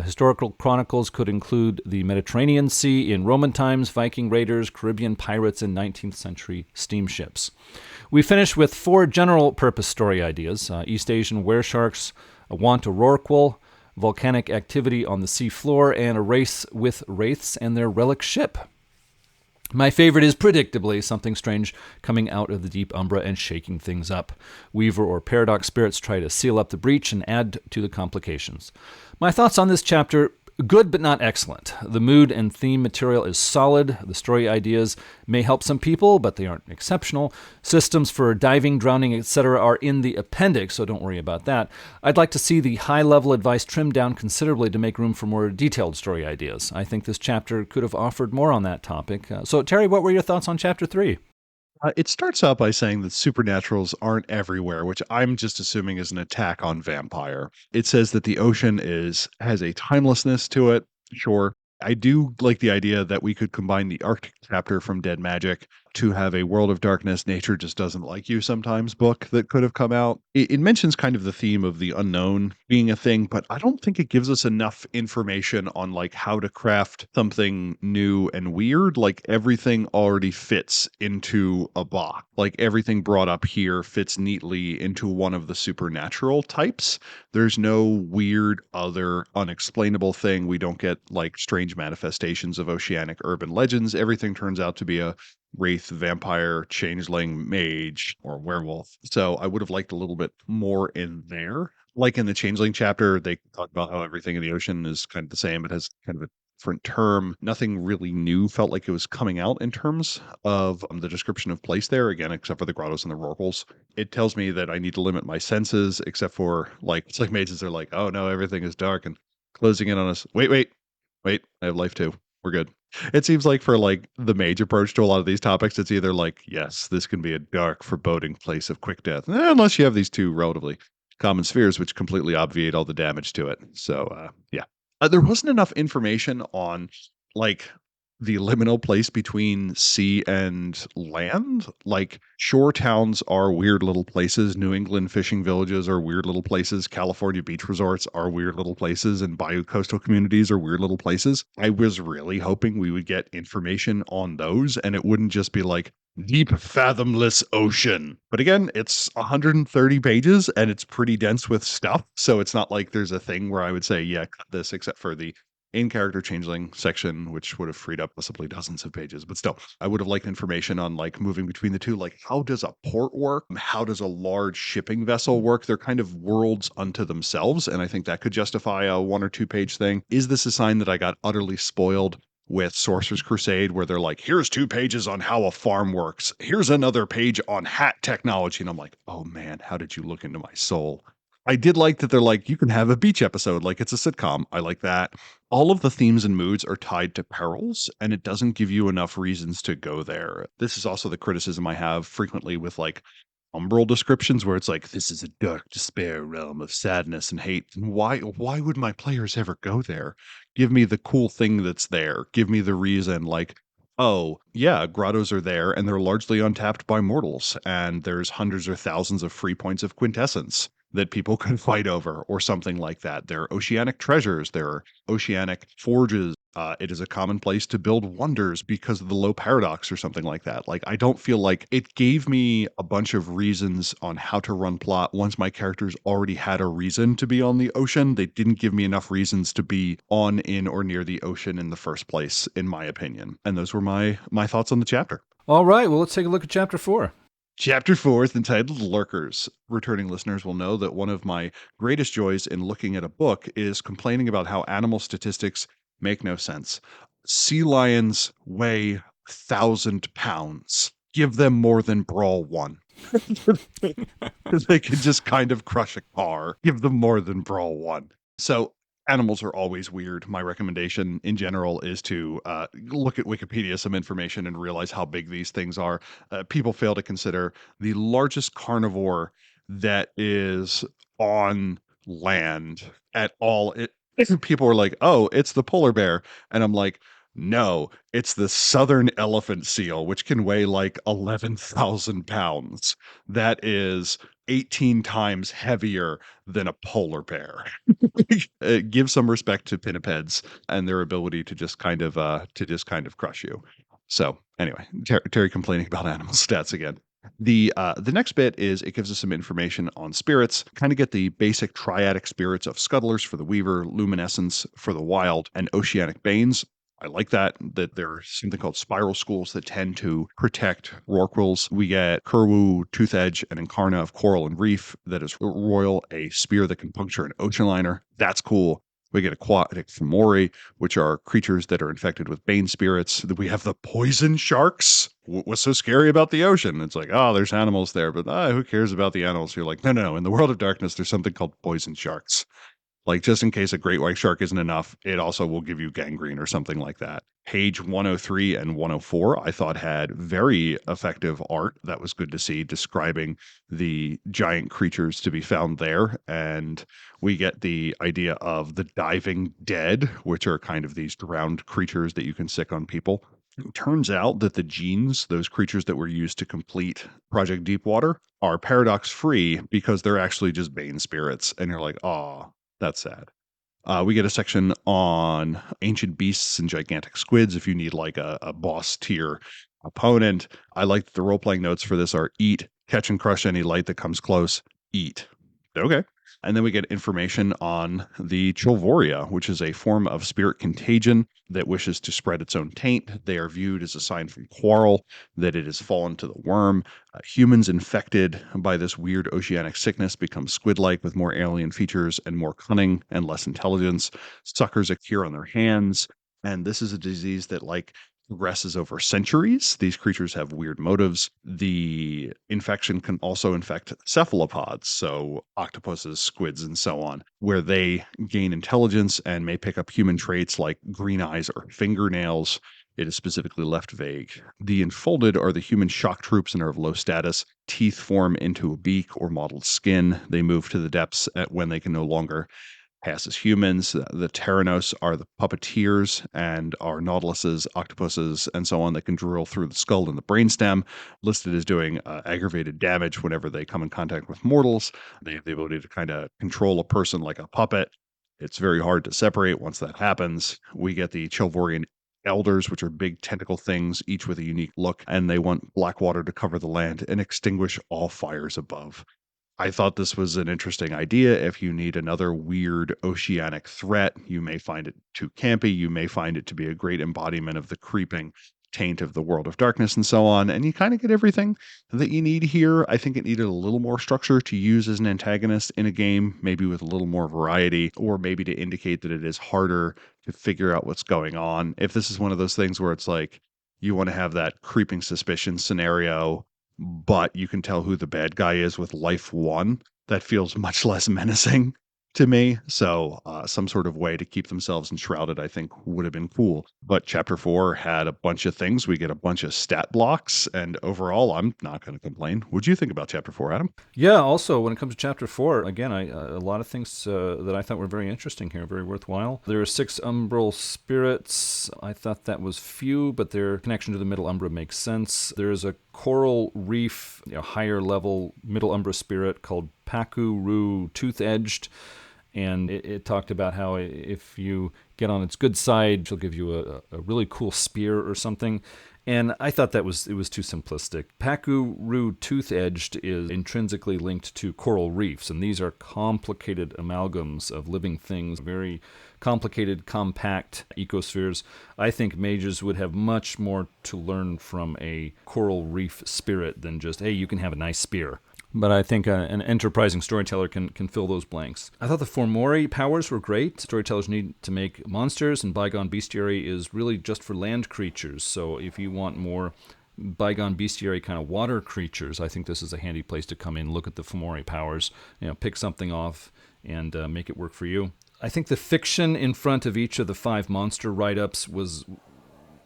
Historical chronicles could include the Mediterranean Sea in Roman times, Viking raiders, Caribbean pirates, and 19th century steamships. We finish with 4 general-purpose story ideas. East Asian weresharks want a rorqual, volcanic activity on the sea floor, and a race with wraiths and their relic ship. My favorite is predictably something strange coming out of the deep Umbra and shaking things up. Weaver or Paradox spirits try to seal up the breach and add to the complications. My thoughts on this chapter: good but not excellent. The mood and theme material is solid. The story ideas may help some people, but they aren't exceptional. Systems for diving, drowning, etc. are in the appendix, so don't worry about that. I'd like to see the high-level advice trimmed down considerably to make room for more detailed story ideas. I think this chapter could have offered more on that topic. So, Terry, what were your thoughts on Chapter 3? It starts out by saying that supernaturals aren't everywhere, which I'm just assuming is an attack on vampire. It says that the ocean has a timelessness to it. Sure. I do like the idea that we could combine the Arctic chapter from Dead Magic to have a World of Darkness, Nature Just Doesn't Like You Sometimes book that could have come out. It mentions kind of the theme of the unknown being a thing, but I don't think it gives us enough information on like how to craft something new and weird. Like everything already fits into a box. Like everything brought up here fits neatly into one of the supernatural types. There's no weird other unexplainable thing. We don't get like strange manifestations of oceanic urban legends. Everything turns out to be a wraith, vampire, changeling, mage, or werewolf. So I would have liked a little bit more in there. Like in the changeling chapter, they talk about how everything in the ocean is kind of the same. It has kind of a different term. Nothing really new felt like it was coming out in terms of the description of place there, again, except for the grottos and the rorquals. It tells me that I need to limit my senses, except for like, it's like mages are like, oh no, everything is dark and closing in on us. Wait, I have life too. We're good. It seems like for like the mage approach to a lot of these topics, it's either like, yes, this can be a dark, foreboding place of quick death, unless you have these 2 relatively common spheres, which completely obviate all the damage to it. So, yeah. There wasn't enough information on like the liminal place between sea and land. Like shore towns are weird little places. New England fishing villages are weird little places. California beach resorts are weird little places. And bayou coastal communities are weird little places. I was really hoping we would get information on those and it wouldn't just be like, Deep fathomless ocean. But again, it's 130 pages and it's pretty dense with stuff. So it's not like there's a thing where I would say, yeah, cut this, except for the in-character changeling section, which would have freed up possibly dozens of pages. But still, I would have liked information on like moving between the two. Like, how does a port work? How does a large shipping vessel work? They're kind of worlds unto themselves. And I think that could justify a 1 or 2 page thing. Is this a sign that I got utterly spoiled with Sorcerer's Crusade, where they're like, here's 2 pages on how a farm works. Here's another page on hat technology. And I'm like, oh man, how did you look into my soul? I did like that they're like, you can have a beach episode like it's a sitcom. I like that. All of the themes and moods are tied to perils, and it doesn't give you enough reasons to go there. This is also the criticism I have frequently with like umbral descriptions where it's like, this is a dark despair realm of sadness and hate. And why would my players ever go there? Give me the cool thing that's there. Give me the reason, like, oh, yeah, grottos are there and they're largely untapped by mortals, and there's hundreds or thousands of free points of quintessence that people can fight over, or something like that. There are oceanic treasures, there are oceanic forges. It is a common place to build wonders because of the low paradox or something like that. Like, I don't feel like it gave me a bunch of reasons on how to run plot once my characters already had a reason to be on the ocean. They didn't give me enough reasons to be on, in, or near the ocean in the first place, in my opinion. And those were my thoughts on the chapter. All right, well, let's take a look at chapter 4. Chapter 4 is entitled Lurkers. Returning listeners will know that one of my greatest joys in looking at a book is complaining about how animal statistics make no sense. Sea lions weigh 1,000 pounds. Give them more than Brawl 1. They can just kind of crush a car. Give them more than Brawl 1. So animals are always weird. My recommendation in general is to look at Wikipedia, some information, and realize how big these things are. People fail to consider the largest carnivore that is on land at all. People are like, oh, it's the polar bear. And I'm like, no, it's the southern elephant seal, which can weigh like 11,000 pounds. That is 18 times heavier than a polar bear. Give some respect to pinnipeds and their ability to just kind of crush you. So anyway, Terry complaining about animal stats again. The next bit is it gives us some information on spirits, kind of get the basic triadic spirits of scuttlers for the weaver, luminescence for the wild, and oceanic banes. I like that there's something called spiral schools that tend to protect rorquals. We get Kerwu, Toothedge, and Incarna of Coral and Reef that is royal, a spear that can puncture an ocean liner. That's cool. We get aquatic Fomori, which are creatures that are infected with bane spirits. We have the poison sharks. What's so scary about the ocean? It's like, oh, there's animals there, but who cares about the animals? You're like, no. In the world of darkness, there's something called poison sharks. Like, just in case a great white shark isn't enough, it also will give you gangrene or something like that. Page 103 and 104, I thought had very effective art. That was good to see, describing the giant creatures to be found there. And we get the idea of the diving dead, which are kind of these drowned creatures that you can sick on people. It turns out that the genes, those creatures that were used to complete Project Deepwater, are paradox free because they're actually just bane spirits. And you're like, oh, that's sad. We get a section on ancient beasts and gigantic squids if you need like a boss tier opponent. I like that the role playing notes for this are eat, catch and crush any light that comes close, eat. Okay. And then we get information on the Chilvoria, which is a form of spirit contagion that wishes to spread its own taint. They are viewed as a sign from Quarrel that it has fallen to the worm. Humans infected by this weird oceanic sickness become squid-like with more alien features and more cunning and less intelligence. Suckers appear on their hands. And this is a disease that progresses over centuries. These creatures have weird motives. The infection can also infect cephalopods, so octopuses, squids, and so on, where they gain intelligence and may pick up human traits like green eyes or fingernails. It is specifically left vague. The enfolded are the human shock troops and are of low status. Teeth form into a beak or mottled skin. They move to the depths when they can no longer pass as humans. The Terranos are the puppeteers and are nautiluses, octopuses, and so on that can drill through the skull and the brainstem, listed as doing aggravated damage whenever they come in contact with mortals. They have the ability to kind of control a person like a puppet. It's very hard to separate once that happens. We get the Chilvorian elders, which are big tentacle things, each with a unique look, and they want black water to cover the land and extinguish all fires above. I thought this was an interesting idea. If you need another weird oceanic threat, you may find it too campy. You may find it to be a great embodiment of the creeping taint of the world of darkness and so on. And you kind of get everything that you need here. I think it needed a little more structure to use as an antagonist in a game, maybe with a little more variety, or maybe to indicate that it is harder to figure out what's going on. If this is one of those things where it's like you want to have that creeping suspicion scenario, but you can tell who the bad guy is with life one, that feels much less menacing to me. So some sort of way to keep themselves enshrouded, I think, would have been cool. But chapter 4 had a bunch of things. We get a bunch of stat blocks, and overall, I'm not going to complain. What do you think about chapter 4, Adam? Yeah, also, when it comes to chapter 4, again, a lot of things that I thought were very interesting here, very worthwhile. There are 6 umbral spirits. I thought that was few, but their connection to the Middle Umbra makes sense. There is a coral reef, higher level Middle Umbra spirit called Paku Ru Tooth-Edged. And it talked about how if you get on its good side, she'll give you a really cool spear or something. And I thought it was too simplistic. Paku Ru Tooth-Edged is intrinsically linked to coral reefs, and these are complicated amalgams of living things, very complicated, compact ecospheres. I think mages would have much more to learn from a coral reef spirit than just, hey, you can have a nice spear. But I think an enterprising storyteller can fill those blanks. I thought the Formori powers were great. Storytellers need to make monsters, and Bygone Bestiary is really just for land creatures. So if you want more Bygone Bestiary kind of water creatures, I think this is a handy place to come in, look at the Formori powers, pick something off, and make it work for you. I think the fiction in front of each of the 5 monster write-ups was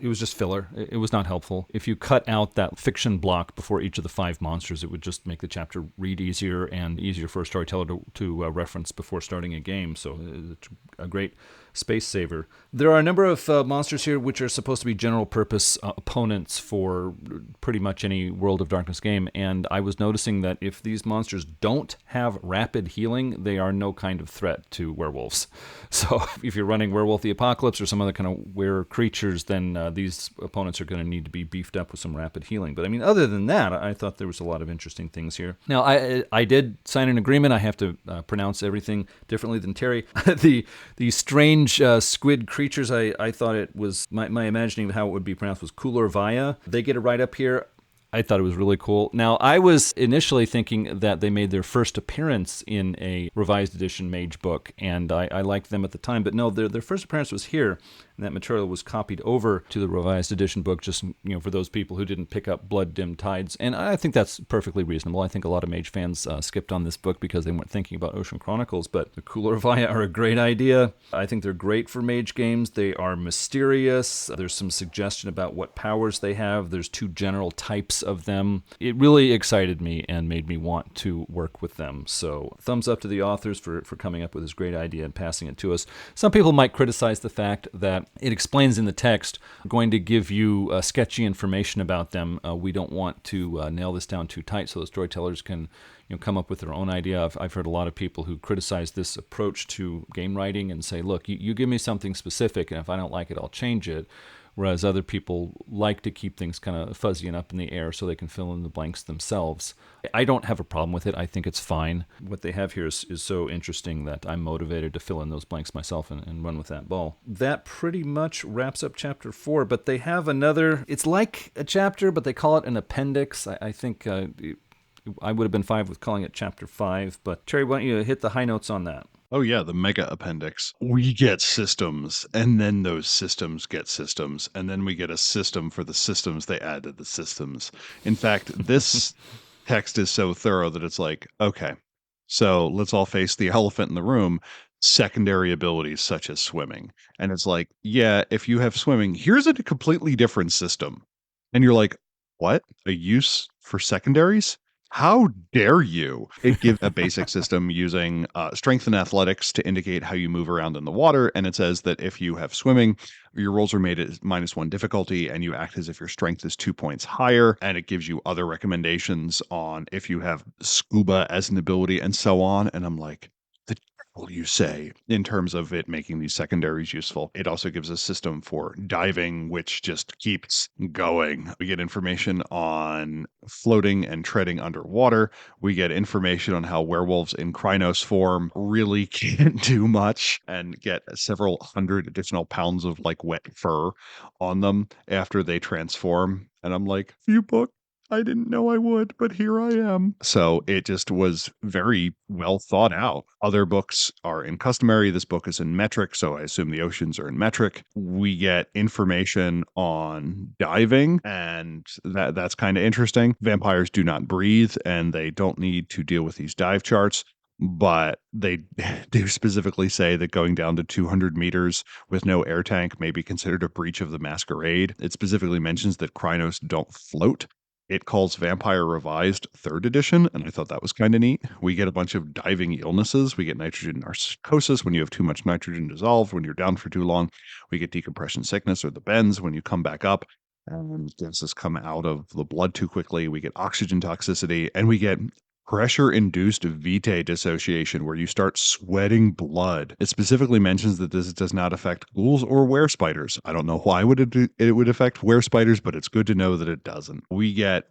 just filler. It was not helpful. If you cut out that fiction block before each of the 5 monsters, it would just make the chapter read easier and easier for a storyteller to reference before starting a game. So it's a great space saver. There are a number of monsters here which are supposed to be general purpose opponents for pretty much any World of Darkness game, and I was noticing that if these monsters don't have rapid healing, they are no kind of threat to werewolves. So if you're running Werewolf the Apocalypse or some other kind of were creatures, then these opponents are going to need to be beefed up with some rapid healing. But I mean, other than that, I thought there was a lot of interesting things here. Now, I did sign an agreement. I have to pronounce everything differently than Terry. the strange squid creatures, I thought it was, my imagining of how it would be pronounced was Kulorvaya. They get a write-up here. I thought it was really cool. Now, I was initially thinking that they made their first appearance in a revised edition mage book, and I liked them at the time, but no, their first appearance was here, and that material was copied over to the revised edition book just for those people who didn't pick up Blood Dim Tides, and I think that's perfectly reasonable. I think a lot of mage fans skipped on this book because they weren't thinking about Ocean Chronicles, but the Kulorvaya are a great idea. I think they're great for mage games. They are mysterious. There's some suggestion about what powers they have. There's 2 general types of them. It really excited me and made me want to work with them. So thumbs up to the authors for coming up with this great idea and passing it to us. Some people might criticize the fact that it explains in the text, going to give you sketchy information about them. We don't want to nail this down too tight so the storytellers can come up with their own idea. I've heard a lot of people who criticize this approach to game writing and say, look, you give me something specific, and if I don't like it, I'll change it. Whereas other people like to keep things kind of fuzzy and up in the air so they can fill in the blanks themselves. I don't have a problem with it. I think it's fine. What they have here is so interesting that I'm motivated to fill in those blanks myself and run with that ball. That pretty much wraps up chapter 4, but they have another, it's like a chapter, but they call it an appendix. I think I would have been fine with calling it chapter 5, but Terry, why don't you hit the high notes on that? Oh, yeah, the mega appendix. We get systems, and then those systems get systems, and then we get a system for the systems they add to the systems. In fact, this text is so thorough that it's like, okay, so let's all face the elephant in the room, secondary abilities such as swimming. And it's like, yeah, if you have swimming, here's a completely different system. And you're like, what? A use for secondaries? How dare you? It gives a basic system using strength and athletics to indicate how you move around in the water. And it says that if you have swimming, your rolls are made at -1 difficulty and you act as if your strength is 2 points higher. And it gives you other recommendations on if you have scuba as an ability and so on. And I'm like, the will you say, in terms of it making these secondaries useful. It also gives a system for diving, which just keeps going. We get information on floating and treading underwater. We get information on how werewolves in Krynos form really can't do much and get several hundred additional pounds of like wet fur on them after they transform. And I'm like, you book, I didn't know I would, but here I am. So it just was very well thought out. Other books are in customary. This book is in metric, so I assume the oceans are in metric. We get information on diving, and that's kind of interesting. Vampires do not breathe, and they don't need to deal with these dive charts. But they do specifically say that going down to 200 meters with no air tank may be considered a breach of the masquerade. It specifically mentions that Krynos don't float. It calls Vampire Revised 3rd edition, and I thought that was kind of neat. We get a bunch of diving illnesses. We get nitrogen narcosis when you have too much nitrogen dissolved, when you're down for too long. We get decompression sickness or the bends when you come back up and gases come out of the blood too quickly. We get oxygen toxicity, and we get pressure-induced vitae dissociation, where you start sweating blood. It specifically mentions that this does not affect ghouls or were-spiders. I don't know why it would affect were-spiders, but it's good to know that it doesn't. We get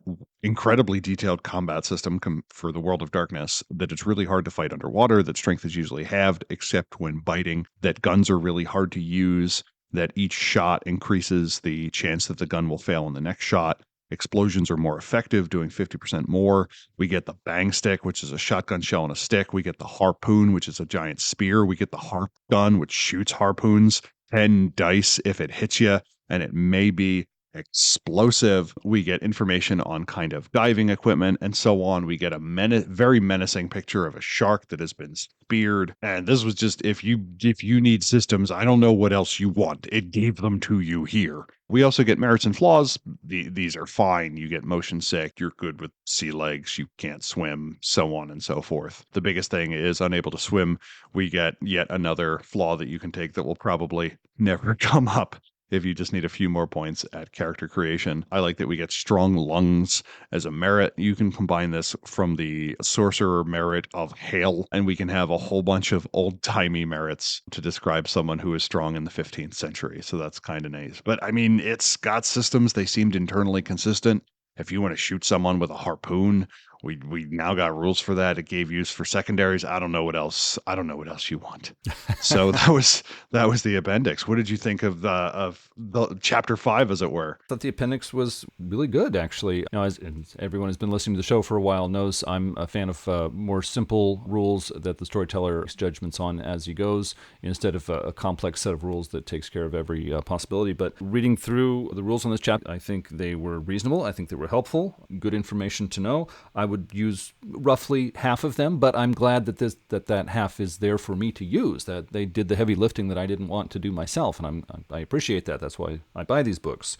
incredibly detailed combat system for the World of Darkness, that it's really hard to fight underwater, that strength is usually halved except when biting, that guns are really hard to use, that each shot increases the chance that the gun will fail in the next shot. Explosions are more effective, doing 50% more. We get the bang stick, which is a shotgun shell and a stick. We get the harpoon, which is a giant spear. We get the harp gun, which shoots harpoons. 10 dice if it hits you, and it may be explosive. We get information on kind of diving equipment and so on. We get a very menacing picture of a shark that has been speared. And this was just, if you need systems, I don't know what else you want. It gave them to you here. We also get merits and flaws. These are fine. You get motion sick. You're good with sea legs. You can't swim, so on and so forth. The biggest thing is unable to swim. We get yet another flaw that you can take that will probably never come up if you just need a few more points at character creation. I like that we get strong lungs as a merit. You can combine this from the sorcerer merit of hail, and we can have a whole bunch of old-timey merits to describe someone who is strong in the 15th century. So that's kind of nice. But I mean, it's got systems. They seemed internally consistent. If you want to shoot someone with a harpoon, we now got rules for that. It gave use for secondaries. I don't know what else you want. So that was the appendix. What did you think of the chapter 5, as it were? I thought the appendix was really good, actually. As everyone has been listening to the show for a while knows, I'm a fan of more simple rules that the storyteller makes judgments on as he goes, instead of a complex set of rules that takes care of every possibility. But reading through the rules on this chapter, I think they were reasonable. I think they were helpful. Good information to know. I would use roughly half of them, but I'm glad that half is there for me to use, that they did the heavy lifting that I didn't want to do myself, and I appreciate that. That's why I buy these books.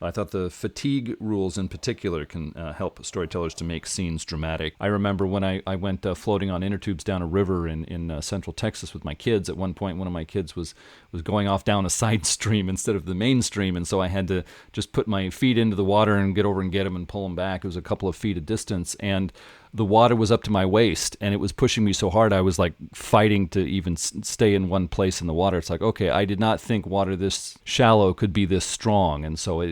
I thought the fatigue rules in particular can help storytellers to make scenes dramatic. I remember when I went floating on inner tubes down a river in central Texas with my kids. At one point, one of my kids was going off down a side stream instead of the main stream, and so I had to just put my feet into the water and get over and get him and pull him back. It was a couple of feet of distance, and the water was up to my waist, and it was pushing me so hard I was like fighting to even stay in one place in the water. It's like, okay, I did not think water this shallow could be this strong. And so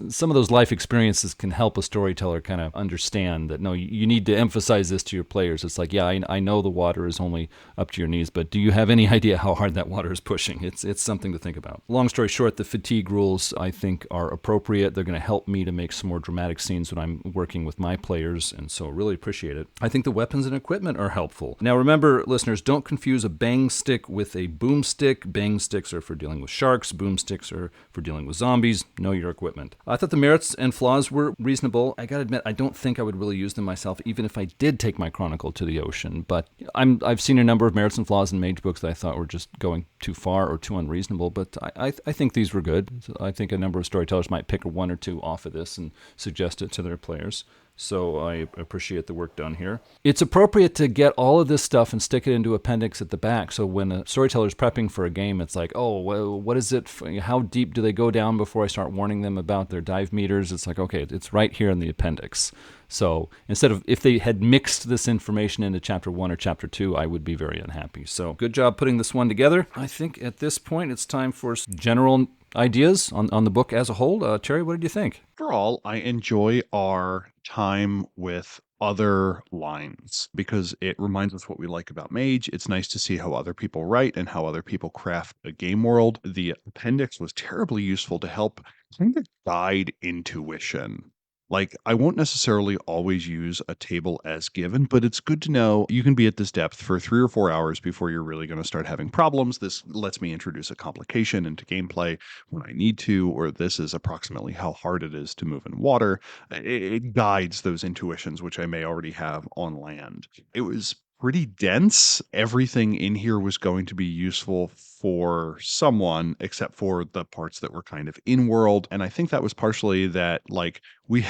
some of those life experiences can help a storyteller kind of understand that, no, you need to emphasize this to your players. It's like, yeah, I know the water is only up to your knees, but do you have any idea how hard that water is pushing? It's something to think about. Long story short, the fatigue rules I think are appropriate. They're going to help me to make some more dramatic scenes when I'm working with my players, and so really appreciate it. I think the weapons and equipment are helpful. Now remember, listeners, don't confuse a bang stick with a boomstick. Bang sticks are for dealing with sharks. Boomsticks are for dealing with zombies. Know your equipment. I thought the merits and flaws were reasonable. I gotta admit, I don't think I would really use them myself, even if I did take my chronicle to the ocean. But I've seen a number of merits and flaws in mage books that I thought were just going too far or too unreasonable, but I think these were good. I think a number of storytellers might pick one or two off of this and suggest it to their players. So I appreciate the work done here. It's appropriate to get all of this stuff and stick it into appendix at the back. So when a storyteller's prepping for a game, it's like, oh, well, what is it? How deep do they go down before I start warning them about their dive meters? It's like, okay, it's right here in the appendix. So instead of, if they had mixed this information into chapter 1 or chapter 2, I would be very unhappy. So good job putting this one together. I think at this point it's time for general ideas on the book as a whole. Terry, what did you think? Overall, I enjoy our time with other lines because it reminds us what we like about Mage. It's nice to see how other people write and how other people craft a game world. The appendix was terribly useful to help kind of guide intuition. Like, I won't necessarily always use a table as given, but it's good to know you can be at this depth for 3 or 4 hours before you're really going to start having problems. This lets me introduce a complication into gameplay when I need to, or this is approximately how hard it is to move in water. It guides those intuitions, which I may already have on land. It was pretty dense. Everything in here was going to be useful for someone, except for the parts that were kind of in world. And I think that was partially that, like, we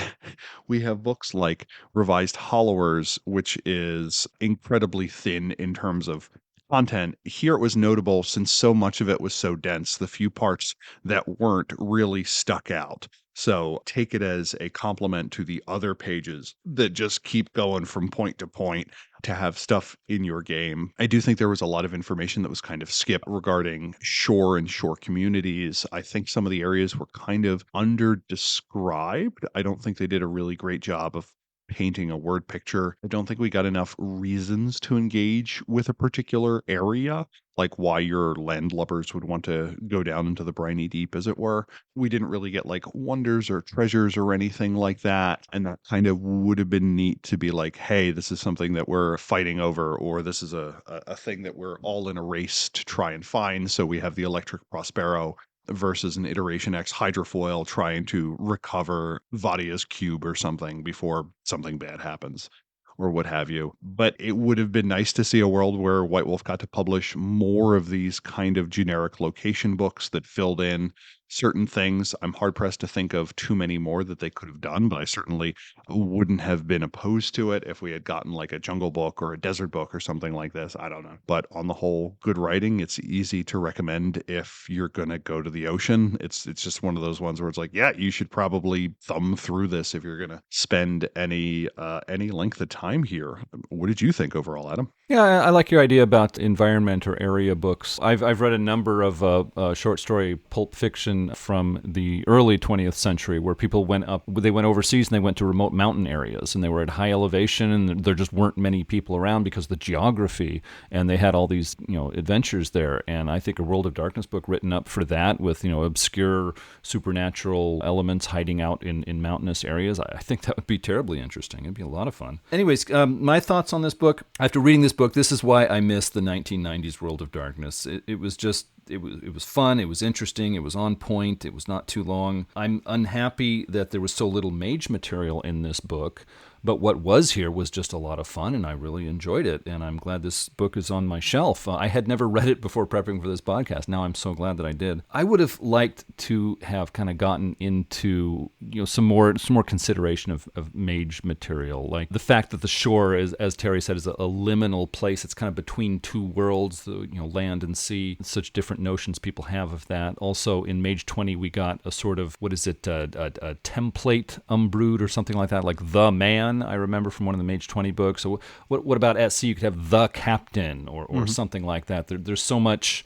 we have books like Revised Hollowers, which is incredibly thin in terms of content. Here it was notable since so much of it was so dense. The few parts that weren't really stuck out. So take it as a compliment to the other pages that just keep going from point to point to have stuff in your game. I do think there was a lot of information that was kind of skipped regarding shore and shore communities. I think some of the areas were kind of under described. I don't think they did a really great job of painting a word picture. I don't think we got enough reasons to engage with a particular area, like why your landlubbers would want to go down into the briny deep, as it were. We didn't really get like wonders or treasures or anything like that. And that kind of would have been neat to be like, hey, this is something that we're fighting over, or this is a thing that we're all in a race to try and find. So we have the electric Prospero versus an Iteration X hydrofoil trying to recover Vatea's cube or something before something bad happens, or what have you. But it would have been nice to see a world where White Wolf got to publish more of these kind of generic location books that filled in certain things. I'm hard pressed to think of too many more that they could have done, but I certainly wouldn't have been opposed to it if we had gotten like a jungle book or a desert book or something like this. I don't know. But on the whole, good writing. It's easy to recommend if you're going to go to the ocean. It's just one of those ones where it's like, yeah, you should probably thumb through this if you're going to spend any length of time here. What did you think overall, Adam? Yeah, I like your idea about environment or area books. I've read a number of short story pulp fiction from the early 20th century where people went overseas and they went to remote mountain areas and they were at high elevation and there just weren't many people around because of the geography, and they had all these, adventures there. And I think a World of Darkness book written up for that with, obscure supernatural elements hiding out in mountainous areas, I think that would be terribly interesting. It'd be a lot of fun. Anyways, my thoughts on this book. After reading this book, this is why I miss the 1990s World of Darkness. It was just, it was fun, it was interesting, it was on point, it was not too long. I'm unhappy that there was so little mage material in this book, but what was here was just a lot of fun, and I really enjoyed it, and I'm glad this book is on my shelf. I had never read it before prepping for this podcast. Now I'm so glad that I did. I would have liked to have kind of gotten into some more consideration of mage material, like the fact that the shore is, as Terry said, is a liminal place. It's kind of between two worlds, land and sea. Such different notions people have of that. Also, in Mage 20, we got a sort of, a template umbrood or something like that, like the man. I remember from one of the Mage 20 books. So what about at sea? You could have the captain or something like that. There's so much,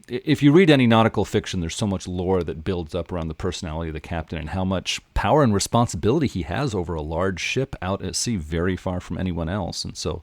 if you read any nautical fiction, there's so much lore that builds up around the personality of the captain and how much power and responsibility he has over a large ship out at sea, very far from anyone else. And so,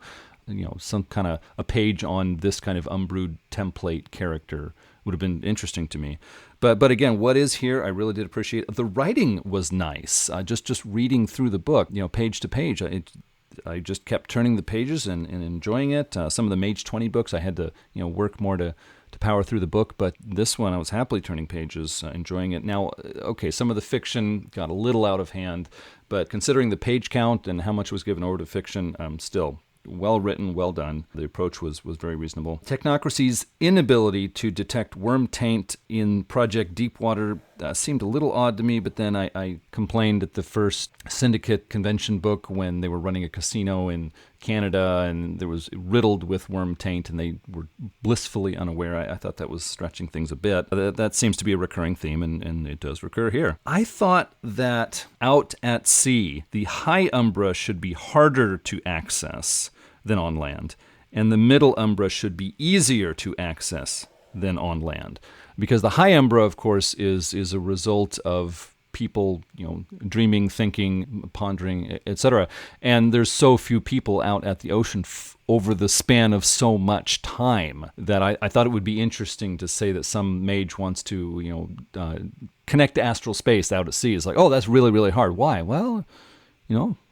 some kind of a page on this kind of umbrood template character would have been interesting to me. But again, what is here, I really did appreciate. The writing was nice. Just reading through the book, page to page, I just kept turning the pages and enjoying it. Some of the Mage 20 books, I had to work more to power through the book, but this one I was happily turning pages, enjoying it. Now, okay, some of the fiction got a little out of hand, but considering the page count and how much was given over to fiction, still well written, well done. The approach was very reasonable. Technocracy's inability to detect worm taint in Project Deepwater seemed a little odd to me, but then I complained at the first Syndicate convention book when they were running a casino in Canada and there was riddled with worm taint and they were blissfully unaware. I thought that was stretching things a bit. That seems to be a recurring theme, and it does recur here. I thought that out at sea, the high umbra should be harder to access than on land, and the middle umbra should be easier to access than on land. Because the high umbra, of course, is a result of people, dreaming, thinking, pondering, etc. And there's so few people out at the ocean over the span of so much time that I thought it would be interesting to say that some mage wants to, connect to astral space out at sea. It's like, oh, that's really, really hard. Why? Well,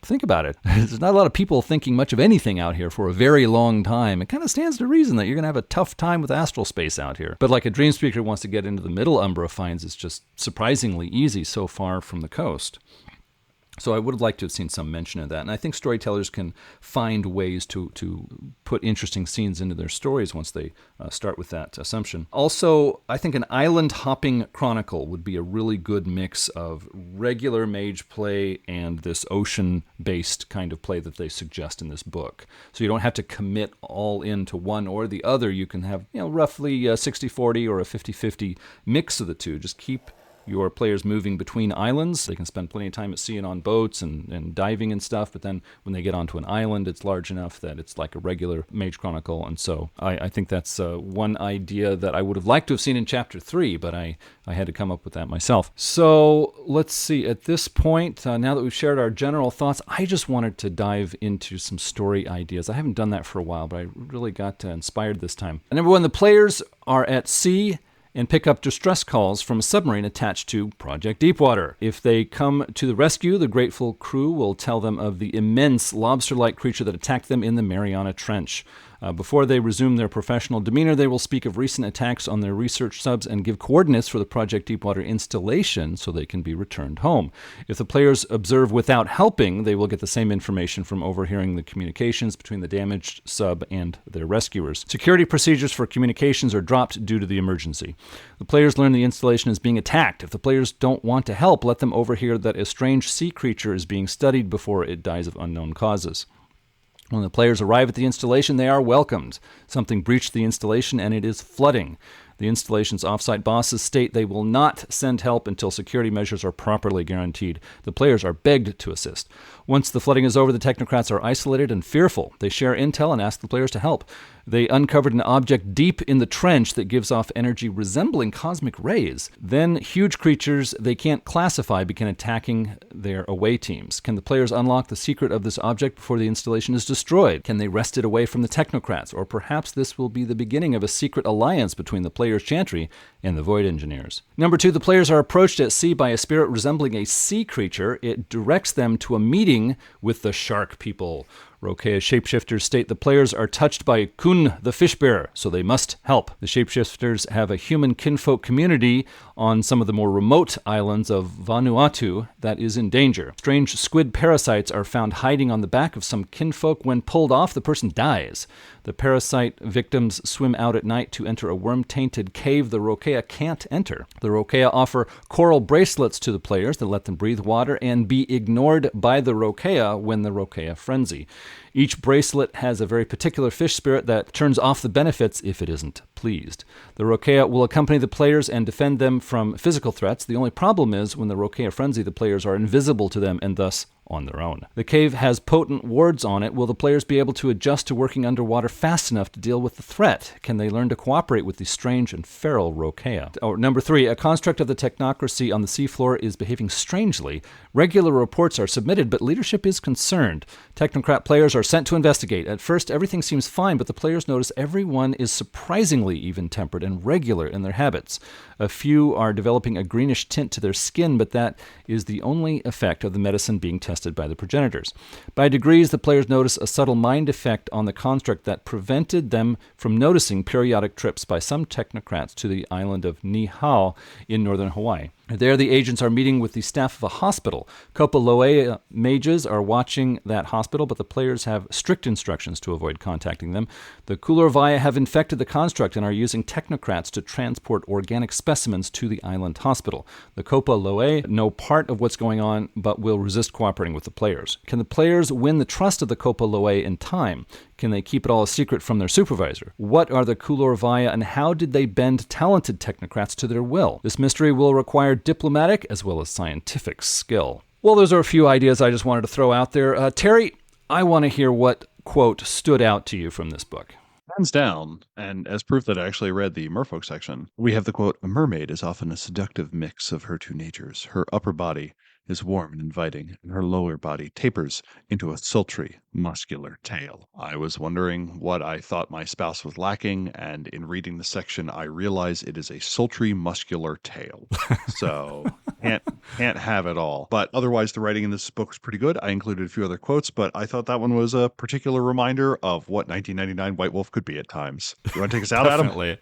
think about it. There's not a lot of people thinking much of anything out here for a very long time. It kind of stands to reason that you're going to have a tough time with astral space out here. But like a dream speaker wants to get into the middle umbra finds it's just surprisingly easy so far from the coast. So I would have liked to have seen some mention of that. And I think storytellers can find ways to put interesting scenes into their stories once they start with that assumption. Also, I think an island hopping chronicle would be a really good mix of regular mage play and this ocean-based kind of play that they suggest in this book. So you don't have to commit all into one or the other. You can have roughly a 60-40 or a 50-50 mix of the two. Just keep your players moving between islands. They can spend plenty of time at sea and on boats and diving and stuff, but then when they get onto an island, it's large enough that it's like a regular Mage Chronicle. And so I think that's one idea that I would have liked to have seen in Chapter 3, but I had to come up with that myself. So let's see. At this point, now that we've shared our general thoughts, I just wanted to dive into some story ideas. I haven't done that for a while, but I really got inspired this time. And number one, the players are at sea and pick up distress calls from a submarine attached to Project Deepwater. If they come to the rescue, the grateful crew will tell them of the immense lobster-like creature that attacked them in the Mariana Trench. Before they resume their professional demeanor, they will speak of recent attacks on their research subs and give coordinates for the Project Deepwater installation so they can be returned home. If the players observe without helping, they will get the same information from overhearing the communications between the damaged sub and their rescuers. Security procedures for communications are dropped due to the emergency. The players learn the installation is being attacked. If the players don't want to help, let them overhear that a strange sea creature is being studied before it dies of unknown causes. When the players arrive at the installation, they are welcomed. Something breached the installation and it is flooding. The installation's offsite bosses state they will not send help until security measures are properly guaranteed. The players are begged to assist. Once the flooding is over, the technocrats are isolated and fearful. They share intel and ask the players to help. They uncovered an object deep in the trench that gives off energy resembling cosmic rays. Then huge creatures they can't classify begin attacking their away teams. Can the players unlock the secret of this object before the installation is destroyed? Can they wrest it away from the technocrats? Or perhaps this will be the beginning of a secret alliance between the players' chantry and the Void Engineers. Number 2, the players are approached at sea by a spirit resembling a sea creature. It directs them to a meeting with the shark people. Rokea shapeshifters state the players are touched by Kun the Fishbearer, so they must help. The shapeshifters have a human kinfolk community on some of the more remote islands of Vanuatu that is in danger. Strange squid parasites are found hiding on the back of some kinfolk. When pulled off, the person dies. The parasite victims swim out at night to enter a worm-tainted cave the Rokea can't enter. The Rokea offer coral bracelets to the players that let them breathe water and be ignored by the Rokea when the Rokea frenzy. Each bracelet has a very particular fish spirit that turns off the benefits if it isn't pleased. The Rokea will accompany the players and defend them from physical threats. The only problem is when the Rokea frenzy, the players are invisible to them and thus on their own. The cave has potent wards on it. Will the players be able to adjust to working underwater fast enough to deal with the threat? Can they learn to cooperate with the strange and feral Rokea? Number 3, a construct of the technocracy on the seafloor is behaving strangely. Regular reports are submitted, but leadership is concerned. Technocrat players are sent to investigate. At first, everything seems fine, but the players notice everyone is surprisingly even-tempered and regular in their habits. A few are developing a greenish tint to their skin, but that is the only effect of the medicine being tested by the progenitors. By degrees, the players notice a subtle mind effect on the construct that prevented them from noticing periodic trips by some technocrats to the island of Nihao in northern Hawaii. There, the agents are meeting with the staff of a hospital. Copa Loea mages are watching that hospital, but the players have strict instructions to avoid contacting them. The Kulor Vaya have infected the construct and are using technocrats to transport organic specimens to the island hospital. The Copa Loea know part of what's going on, but will resist cooperating with the players. Can the players win the trust of the Copa Loea in time? Can they keep it all a secret from their supervisor? What are the Kulor Vaya, and how did they bend talented technocrats to their will? This mystery will require diplomatic as well as scientific skill. Well, those are a few ideas I just wanted to throw out there. Terry, I want to hear what, quote, stood out to you from this book. Hands down, and as proof that I actually read the merfolk section, we have the quote, "A mermaid is often a seductive mix of her two natures. Her upper body is warm and inviting, and her lower body tapers into a sultry, muscular tail." I was wondering what I thought my spouse was lacking, and in reading the section, I realize it is a sultry, muscular tail. So can't have it all. But otherwise, the writing in this book was pretty good. I included a few other quotes, but I thought that one was a particular reminder of what 1999 White Wolf could be at times. You want to take us out, Adam? Definitely.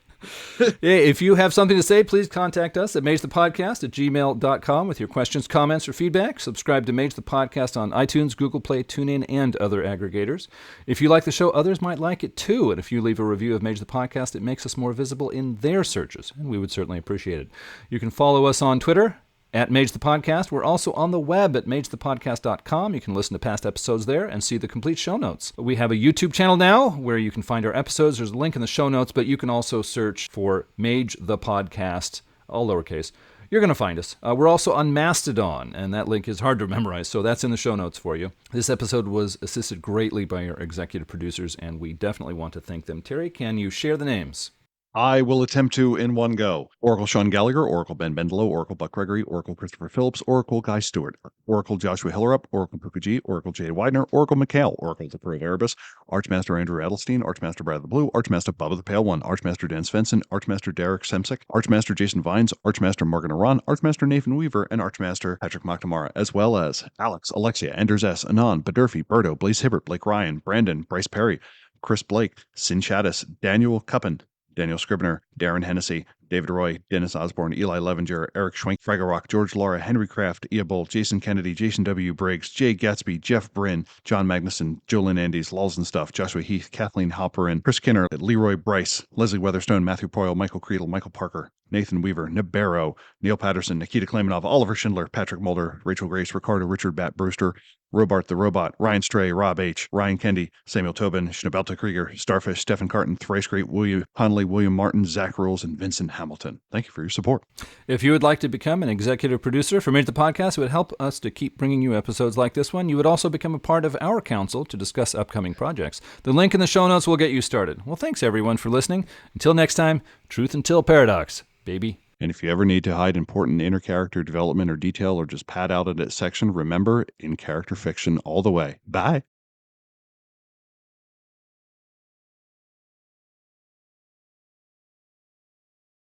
Yeah, if you have something to say, please contact us at magethepodcast@gmail.com with your questions, comments, or feedback. Subscribe to Mage the Podcast on iTunes, Google Play, TuneIn, and other aggregators. If you like the show, others might like it too. And if you leave a review of Mage the Podcast, it makes us more visible in their searches, and we would certainly appreciate it. You can follow us on Twitter at Mage the Podcast. We're also on the web at magethepodcast.com. You can listen to past episodes there and see the complete show notes. We have a YouTube channel now where you can find our episodes. There's a link in the show notes, but you can also search for Mage the Podcast, all lowercase. You're going to find us. We're also on Mastodon, and that link is hard to memorize, so that's in the show notes for you. This episode was assisted greatly by our executive producers, and we definitely want to thank them. Terry, can you share the names? I will attempt to in one go. Oracle Sean Gallagher, Oracle Ben Bendelow, Oracle Buck Gregory, Oracle Christopher Phillips, Oracle Guy Stewart, Oracle Joshua Hillerup, Oracle Puka G, Oracle Jade Widener, Oracle McHale, Oracle the Pearl of Erebus, Archmaster Andrew Adelstein, Archmaster Brad the Blue, Archmaster Bubba the Pale One, Archmaster Dan Svensson, Archmaster Derek Semsick, Archmaster Jason Vines, Archmaster Morgan Aran, Archmaster Nathan Weaver, and Archmaster Patrick McNamara, as well as Alex, Alexia, Anders S., Anon, Badurfi, Berto, Blaze Hibbert, Blake Ryan, Brandon, Bryce Perry, Chris Blake, Sin Chattis, Daniel Cuppen, Daniel Scribner, Darren Hennessy, David Roy, Dennis Osborne, Eli Levenger, Eric Schwenk, Fragarrock, George Laura, Henry Kraft, Ia Bolt, Jason Kennedy, Jason W. Briggs, Jay Gatsby, Jeff Bryn, John Magnuson, Jolyn Andes, Lulz and Stuff, Joshua Heath, Kathleen Halperin, Chris Kinner, Leroy Bryce, Leslie Weatherstone, Matthew Poyle, Michael Creedle, Michael Parker, Nathan Weaver, Nibero, Neil Patterson, Nikita Klamenov, Oliver Schindler, Patrick Mulder, Rachel Grace, Ricardo Richard Bat Brewster, Robart the Robot, Ryan Stray, Rob H., Ryan Kendi, Samuel Tobin, Schnabelta Krieger, Starfish, Stephen Carton, Thrice Great, William Conley, William Martin, Zach Rules, and Vincent Hamilton. Thank you for your support. If you would like to become an executive producer for Mage the Podcast, it would help us to keep bringing you episodes like this one. You would also become a part of our council to discuss upcoming projects. The link in the show notes will get you started. Well, thanks everyone for listening. Until next time, truth until paradox, baby. And if you ever need to hide important inner character development or detail or just pad out a section, remember, in character fiction all the way. Bye.